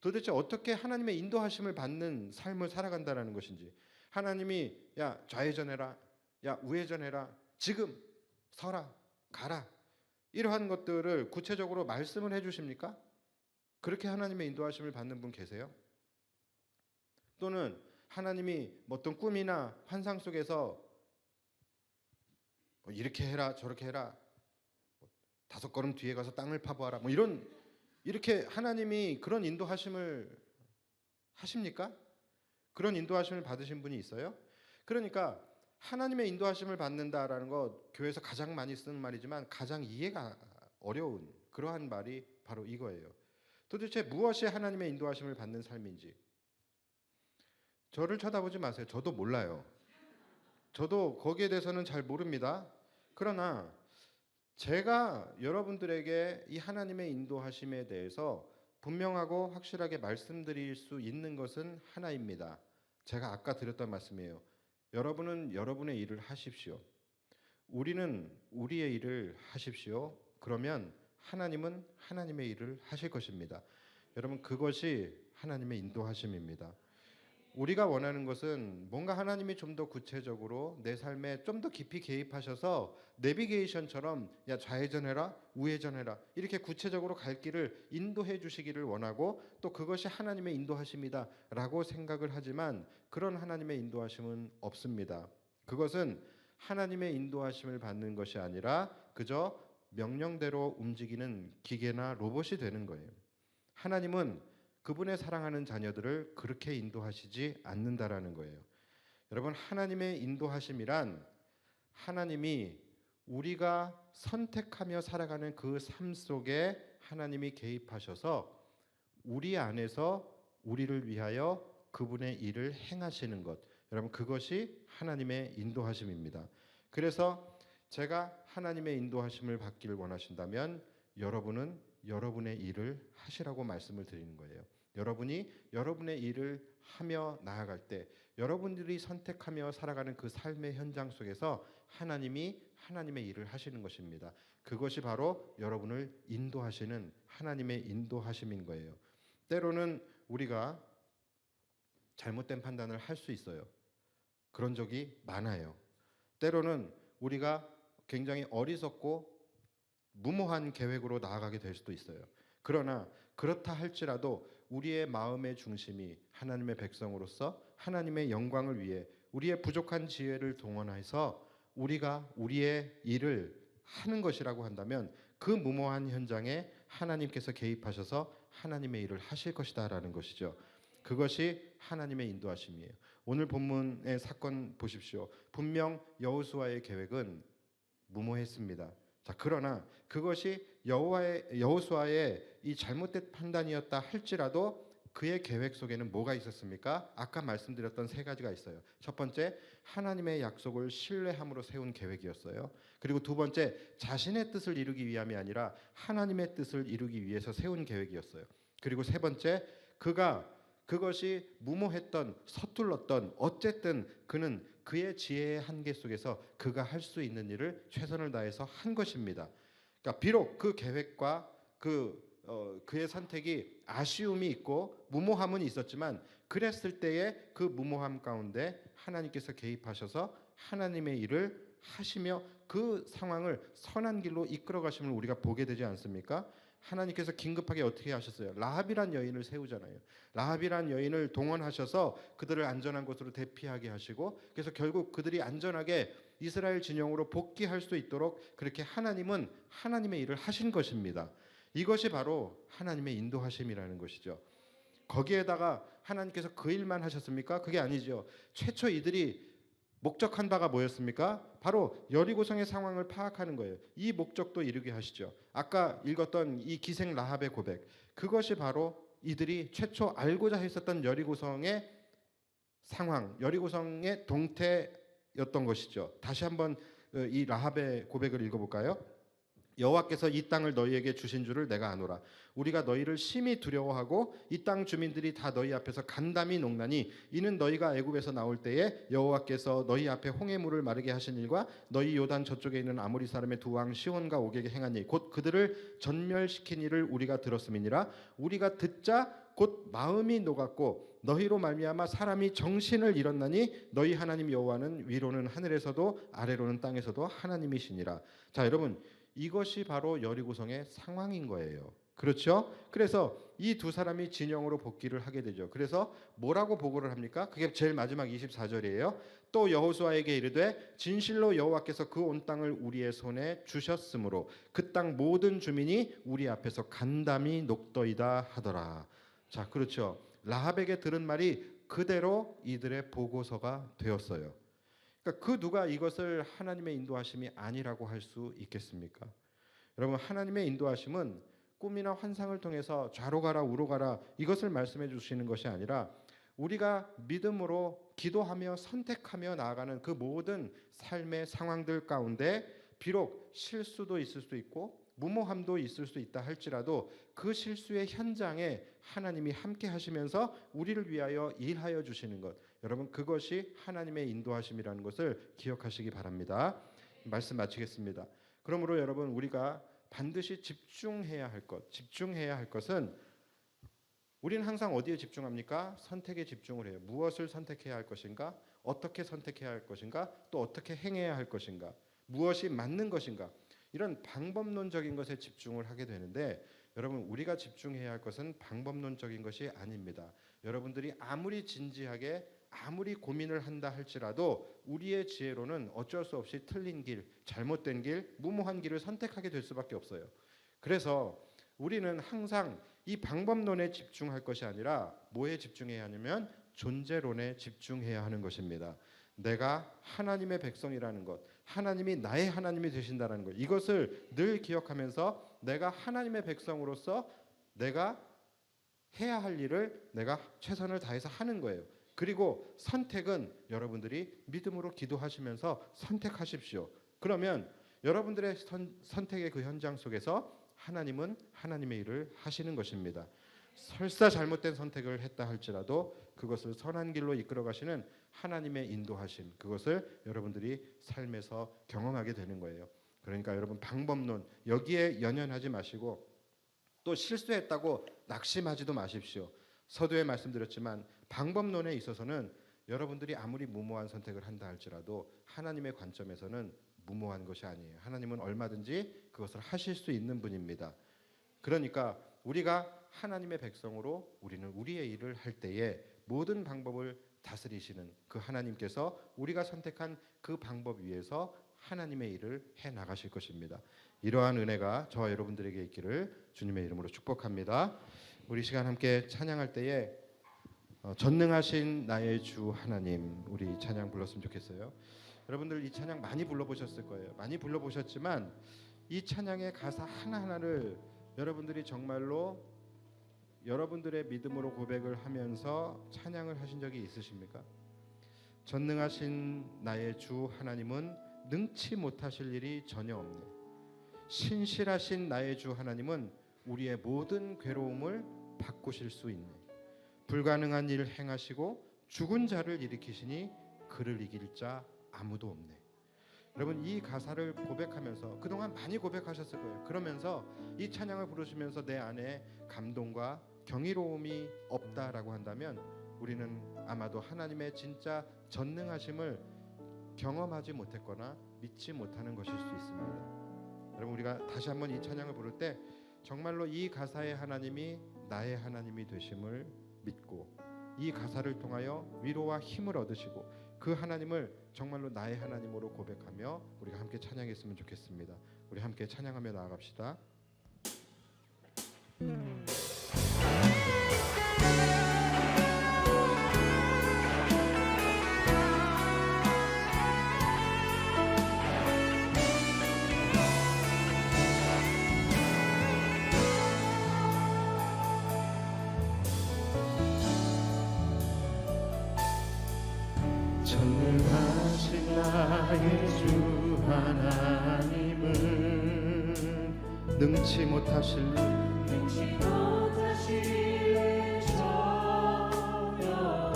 도대체 어떻게 하나님의 인도하심을 받는 삶을 살아간다라는 것인지, 하나님이 야 좌회전해라, 야 우회전해라, 지금 서라, 가라, 이러한 것들을 구체적으로 말씀을 해주십니까? 그렇게 하나님의 인도하심을 받는 분 계세요? 또는 하나님이 어떤 꿈이나 환상 속에서 뭐 이렇게 해라 저렇게 해라, 5걸음 뒤에 가서 땅을 파보아라, 뭐 이렇게 하나님이 그런 인도하심을 하십니까? 그런 인도하심을 받으신 분이 있어요? 그러니까 하나님의 인도하심을 받는다라는 거 교회에서 가장 많이 쓰는 말이지만 가장 이해가 어려운 그러한 말이 바로 이거예요. 도대체 무엇이 하나님의 인도하심을 받는 삶인지. 저를 쳐다보지 마세요. 저도 몰라요. 저도 거기에 대해서는 잘 모릅니다. 그러나 제가 여러분들에게 이 하나님의 인도하심에 대해서 분명하고 확실하게 말씀드릴 수 있는 것은 하나입니다. 제가 아까 드렸던 말씀이에요. 여러분은 여러분의 일을 하십시오. 우리는 우리의 일을 하십시오. 그러면 하나님은 하나님의 일을 하실 것입니다. 여러분, 그것이 하나님의 인도하심입니다. 우리가 원하는 것은 뭔가 하나님이 좀 더 구체적으로 내 삶에 좀 더 깊이 개입하셔서 내비게이션처럼 야 좌회전해라 우회전해라 이렇게 구체적으로 갈 길을 인도해 주시기를 원하고 또 그것이 하나님의 인도하심이다 라고 생각을 하지만 그런 하나님의 인도하심은 없습니다. 그것은 하나님의 인도하심을 받는 것이 아니라 그저 명령대로 움직이는 기계나 로봇이 되는 거예요. 하나님은 그분의 사랑하는 자녀들을 그렇게 인도하시지 않는다라는 거예요. 여러분, 하나님의 인도하심이란 하나님이 우리가 선택하며 살아가는 그 삶 속에 하나님이 개입하셔서 우리 안에서 우리를 위하여 그분의 일을 행하시는 것. 여러분, 그것이 하나님의 인도하심입니다. 그래서 제가 하나님의 인도하심을 받기를 원하신다면 여러분은 여러분의 일을 하시라고 말씀을 드리는 거예요. 여러분이 여러분의 일을 하며 나아갈 때 여러분들이 선택하며 살아가는 그 삶의 현장 속에서 하나님이 하나님의 일을 하시는 것입니다. 그것이 바로 여러분을 인도하시는 하나님의 인도하심인 거예요. 때로는 우리가 잘못된 판단을 할 수 있어요. 그런 적이 많아요. 때로는 우리가 굉장히 어리석고 무모한 계획으로 나아가게 될 수도 있어요. 그러나 그렇다 할지라도 우리의 마음의 중심이 하나님의 백성으로서 하나님의 영광을 위해 우리의 부족한 지혜를 동원해서 우리가 우리의 일을 하는 것이라고 한다면 그 무모한 현장에 하나님께서 개입하셔서 하나님의 일을 하실 것이다라는 것이죠. 그것이 하나님의 인도하심이에요. 오늘 본문의 사건 보십시오. 분명 여호수아의 계획은 무모했습니다. 자, 그러나 그것이 여호수아의 이 잘못된 판단이었다 할지라도 그의 계획 속에는 뭐가 있었습니까? 아까 말씀드렸던 세 가지가 있어요. 첫 번째, 하나님의 약속을 신뢰함으로 세운 계획이었어요. 그리고 두 번째, 자신의 뜻을 이루기 위함이 아니라 하나님의 뜻을 이루기 위해서 세운 계획이었어요. 그리고 세 번째, 그것이 무모했던, 서툴렀던, 어쨌든 그는 그의 지혜의 한계 속에서 그가 할 수 있는 일을 최선을 다해서 한 것입니다. 그러니까 비록 그 계획과 그의 선택이 아쉬움이 있고 무모함은 있었지만, 그랬을 때의 그 무모함 가운데 하나님께서 개입하셔서 하나님의 일을 하시며 그 상황을 선한 길로 이끌어 가심을 우리가 보게 되지 않습니까? 하나님께서 긴급하게 어떻게 하셨어요? 라합이란 여인을 세우잖아요. 라합이란 여인을 동원하셔서 그들을 안전한 곳으로 대피하게 하시고, 그래서 결국 그들이 안전하게 이스라엘 진영으로 복귀할 수 있도록 그렇게 하나님은 하나님의 일을 하신 것입니다. 이것이 바로 하나님의 인도하심이라는 것이죠. 거기에다가 하나님께서 그 일만 하셨습니까? 그게 아니죠. 최초 이들이 목적한 바가 뭐였습니까? 바로 여리고성의 상황을 파악하는 거예요. 이 목적도 이루게 하시죠. 아까 읽었던 이 기생 라합의 고백, 그것이 바로 이들이 최초 알고자 했었던 여리고성의 상황, 여리고성의 동태였던 것이죠. 다시 한번 이 라합의 고백을 읽어볼까요? 여호와께서 이 땅을 너희에게 주신 줄을 내가 아노라. 우리가 너희를 심히 두려워하고 이 땅 주민들이 다 너희 앞에서 간담이 녹나니 이는 너희가 애굽에서 나올 때에 여호와께서 너희 앞에 홍해물을 마르게 하신 일과 너희 요단 저쪽에 있는 아모리 사람의 두 왕 시온과 오게게 행한 일, 곧 그들을 전멸시킨 일을 우리가 들었음이니라. 우리가 듣자 곧 마음이 녹았고 너희로 말미암아 사람이 정신을 잃었나니 너희 하나님 여호와는 위로는 하늘에서도 아래로는 땅에서도 하나님이시니라. 자, 여러분, 이것이 바로 여리고성의 상황인 거예요. 그렇죠? 그래서 이 두 사람이 진영으로 복귀를 하게 되죠. 그래서 뭐라고 보고를 합니까? 그게 제일 마지막 24절이에요. 또 여호수아에게 이르되 진실로 여호와께서 그 온 땅을 우리의 손에 주셨으므로 그 땅 모든 주민이 우리 앞에서 간담이 녹더이다 하더라. 자, 그렇죠. 라합에게 들은 말이 그대로 이들의 보고서가 되었어요. 그러니까 그 누가 이것을 하나님의 인도하심이 아니라고 할 수 있겠습니까? 여러분, 하나님의 인도하심은 꿈이나 환상을 통해서 좌로 가라 우로 가라 이것을 말씀해 주시는 것이 아니라 우리가 믿음으로 기도하며 선택하며 나아가는 그 모든 삶의 상황들 가운데 비록 실수도 있을 수 있고 무모함도 있을 수 있다 할지라도 그 실수의 현장에 하나님이 함께 하시면서 우리를 위하여 일하여 주시는 것, 여러분, 그것이 하나님의 인도하심이라는 것을 기억하시기 바랍니다. 말씀 마치겠습니다. 그러므로 여러분, 우리가 반드시 집중해야 할 것은 우리는 항상 어디에 집중합니까? 선택에 집중을 해요. 무엇을 선택해야 할 것인가? 어떻게 선택해야 할 것인가? 또 어떻게 행해야 할 것인가? 무엇이 맞는 것인가? 이런 방법론적인 것에 집중을 하게 되는데, 여러분, 우리가 집중해야 할 것은 방법론적인 것이 아닙니다. 여러분들이 아무리 진지하게 아무리 고민을 한다 할지라도 우리의 지혜로는 어쩔 수 없이 틀린 길, 잘못된 길, 무모한 길을 선택하게 될 수밖에 없어요. 그래서 우리는 항상 이 방법론에 집중할 것이 아니라 뭐에 집중해야 하냐면 존재론에 집중해야 하는 것입니다. 내가 하나님의 백성이라는 것, 하나님이 나의 하나님이 되신다는 것, 이것을 늘 기억하면서 내가 하나님의 백성으로서 내가 해야 할 일을 내가 최선을 다해서 하는 거예요. 그리고 선택은 여러분들이 믿음으로 기도하시면서 선택하십시오. 그러면 여러분들의 선택의 그 현장 속에서 하나님은 하나님의 일을 하시는 것입니다. 설사 잘못된 선택을 했다 할지라도 그것을 선한 길로 이끌어 가시는 하나님의 인도하심, 그것을 여러분들이 삶에서 경험하게 되는 거예요. 그러니까 여러분, 방법론 여기에 연연하지 마시고 또 실수했다고 낙심하지도 마십시오. 서두에 말씀드렸지만 방법론에 있어서는 여러분들이 아무리 무모한 선택을 한다 할지라도 하나님의 관점에서는 무모한 것이 아니에요. 하나님은 얼마든지 그것을 하실 수 있는 분입니다. 그러니까 우리가 하나님의 백성으로 우리는 우리의 일을 할 때에 모든 방법을 다스리시는 그 하나님께서 우리가 선택한 그 방법 위에서 하나님의 일을 해 나가실 것입니다. 이러한 은혜가 저와 여러분들에게 있기를 주님의 이름으로 축복합니다. 우리 시간 함께 찬양할 때에 전능하신 나의 주 하나님, 우리 찬양 불렀으면 좋겠어요. 여러분들 이 찬양 많이 불러보셨을 거예요. 많이 불러보셨지만 이 찬양의 가사 하나하나를 여러분들이 정말로 여러분들의 믿음으로 고백을 하면서 찬양을 하신 적이 있으십니까? 전능하신 나의 주 하나님은 능치 못하실 일이 전혀 없네. 신실하신 나의 주 하나님은 우리의 모든 괴로움을 바꾸실 수 있네. 불가능한 일을 행하시고 죽은 자를 일으키시니 그를 이길 자 아무도 없네. 여러분, 이 가사를 고백하면서 그동안 많이 고백하셨을 거예요. 그러면서 이 찬양을 부르시면서 내 안에 감동과 경이로움이 없다라고 한다면 우리는 아마도 하나님의 진짜 전능하심을 경험하지 못했거나 믿지 못하는 것일 수 있습니다. 여러분, 우리가 다시 한번 이 찬양을 부를 때 정말로 이 가사의 하나님이 나의 하나님이 되심을 믿고 이 가사를 통하여 위로와 힘을 얻으시고 그 하나님을 정말로 나의 하나님으로 고백하며 우리가 함께 찬양했으면 좋겠습니다. 우리 함께 찬양하며 나아갑시다. 전능하신 나의 주 하나님은 능치 못하실 일 전혀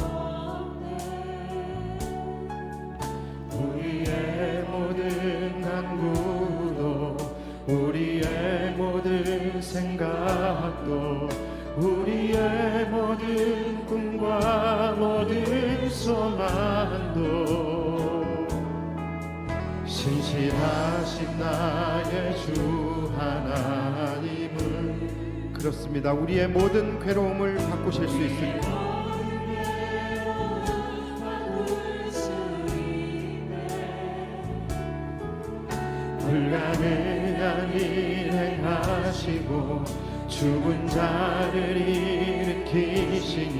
없네. 우리의 모든 간구도 우리의 모든 생각도 우리의 모든 꿈과 모든 소망도 신실하신 나의 주 하나님은 그렇습니다. 우리의 모든 괴로움을 바꾸실 수 있습니다. 불가능한 일 행하시고 죽은 자를 일으키시니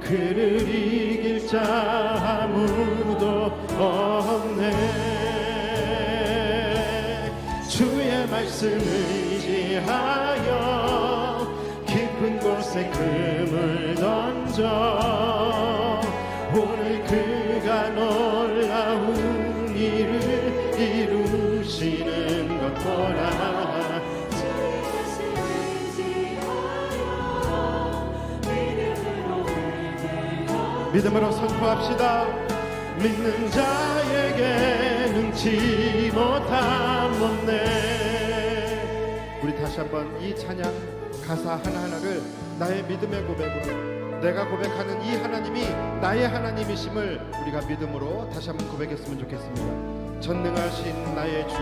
그를 이길 자 아무도 없네. 주의 말씀을 의지하여 깊은 곳에 금을 던져 오늘 그가 놀라운 일을 이루시는 것 보라. 믿음으로 선포합시다. 믿는 자에게 능치 못함 없네. 우리 다시 한번 이 찬양 가사 하나하나를 나의 믿음의 고백으로 내가 고백하는 이 하나님이 나의 하나님이심을 우리가 믿음으로 다시 한번 고백했으면 좋겠습니다. 전능하신 나의 주,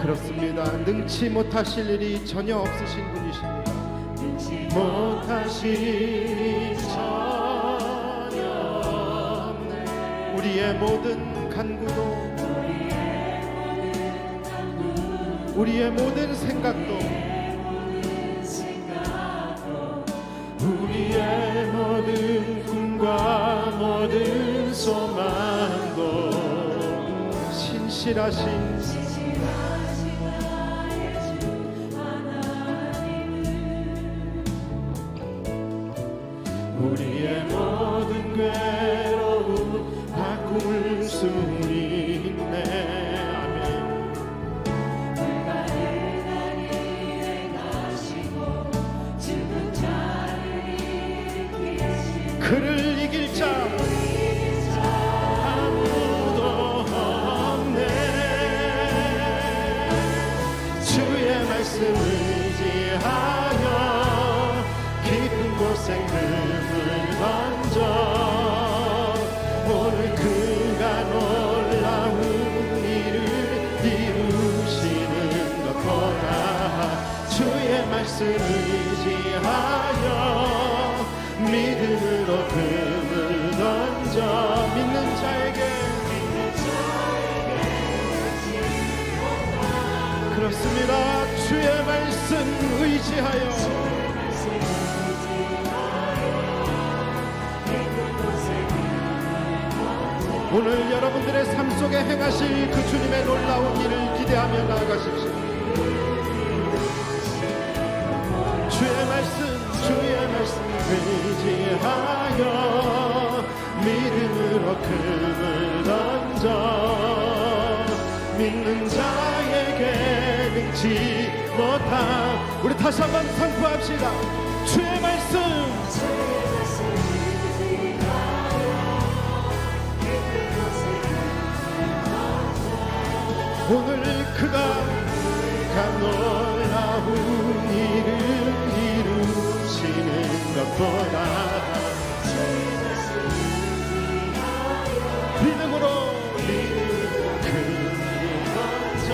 그렇습니다. 능치 못하실 일이 전혀 없으신 분이십니다. 못하신 일이 전혀 없네. 우리의 모든 간구도 우리의 모든 생각도 우리의 모든 꿈과 모든 소망도 신실하신 우리의 모든 괴로움 바꿀 수 있네. 아멘. 그를 이길 자 아무도 없네. 주의 말씀 의지하여 깊은 곳에 금을 던져 오늘 그가 놀라운 일을 이루시는 것 보라. 주의 말씀 의지하여 믿음으로 금을 던져 믿는 자에게 그렇습니다. 주의 말씀 의지하여 오늘 여러분들의 삶 속에 행하실 그 주님의 놀라운 일을 기대하며 나아가십시오. 주의 말씀 의지하여 믿음으로 금을 던져 믿는 자에게 능치 못함. 우리 다시 한번 선포합시다. 주의 말씀 오늘 그가 놀라운 일을 이루시는 것보다 믿음으로 던져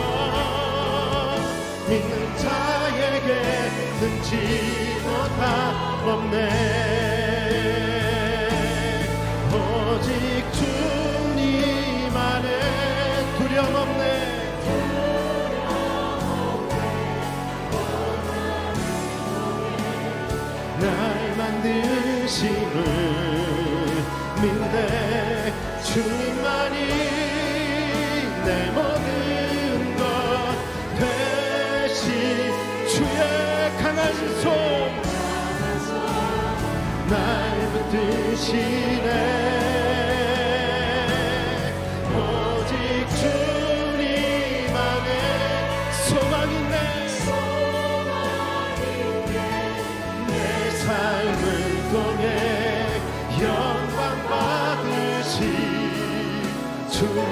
믿는 자에게 능치 못함 없네. 오직 주님 안에 두려움 없네. 날 만드심을 믿네. 주님만이 내 모든 것 되시. 주의 강한 손 날 붙드시네. 오직 주님 안에 소망 있네. 삶을 통해 영광 받으시 주님.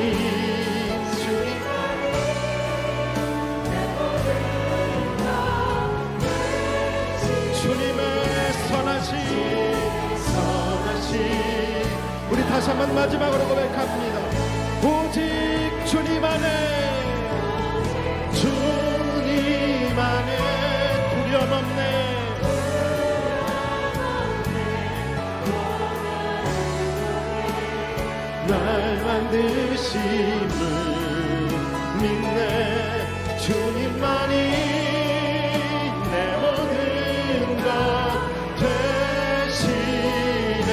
주님의 선하신 우리 다시 한번 마지막으로 고백합니다. 오직 주님 안에 두려움 없네. 날 만드심을 믿네. 주님만이 내 모든 것 되시네.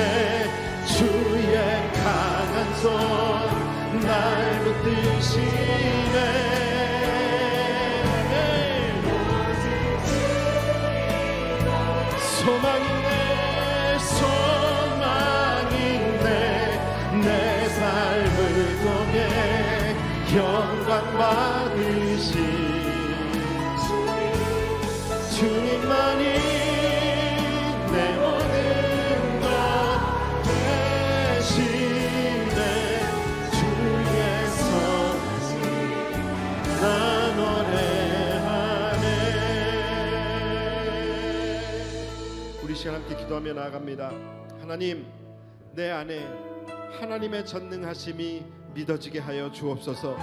주의 강한 손 날 붙드시네. 소망 있네. 소망 있네. 내 삶을 통해 영광 받으시 주님만이 내 모든 것 되시네. 주의 선하심 나 노래하네. 우리 시간 함께 기도하며 나아갑니다. 하나님, 내 안에 하나님의 전능하심이 믿어지게 하여 주옵소서.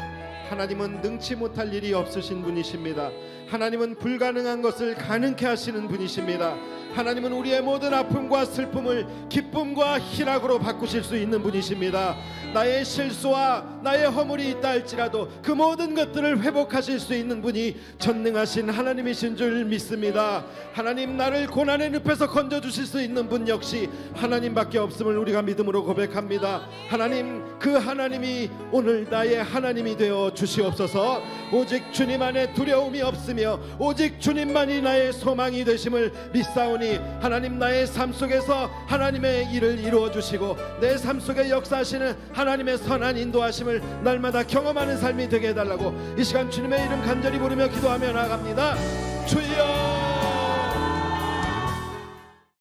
하나님은 능치 못할 일이 없으신 분이십니다. 하나님은 불가능한 것을 가능케 하시는 분이십니다. 하나님은 우리의 모든 아픔과 슬픔을 기쁨과 희락으로 바꾸실 수 있는 분이십니다. 나의 실수와 나의 허물이 있다 할지라도 그 모든 것들을 회복하실 수 있는 분이 전능하신 하나님이신 줄 믿습니다. 하나님, 나를 고난의 늪에서 건져주실 수 있는 분 역시 하나님밖에 없음을 우리가 믿음으로 고백합니다. 하나님, 그 하나님이 오늘 나의 하나님이 되어 주시옵소서. 오직 주님 안에 두려움이 없으며 오직 주님만이 나의 소망이 되심을 믿사오니 하나님, 나의 삶 속에서 하나님의 일을 이루어 주시고 내 삶 속에 역사하시는 하나님의 선한 인도하심을 날마다 경험하는 삶이 되게 해달라고 이 시간 주님의 이름 간절히 부르며 기도하며 나아갑니다. 주여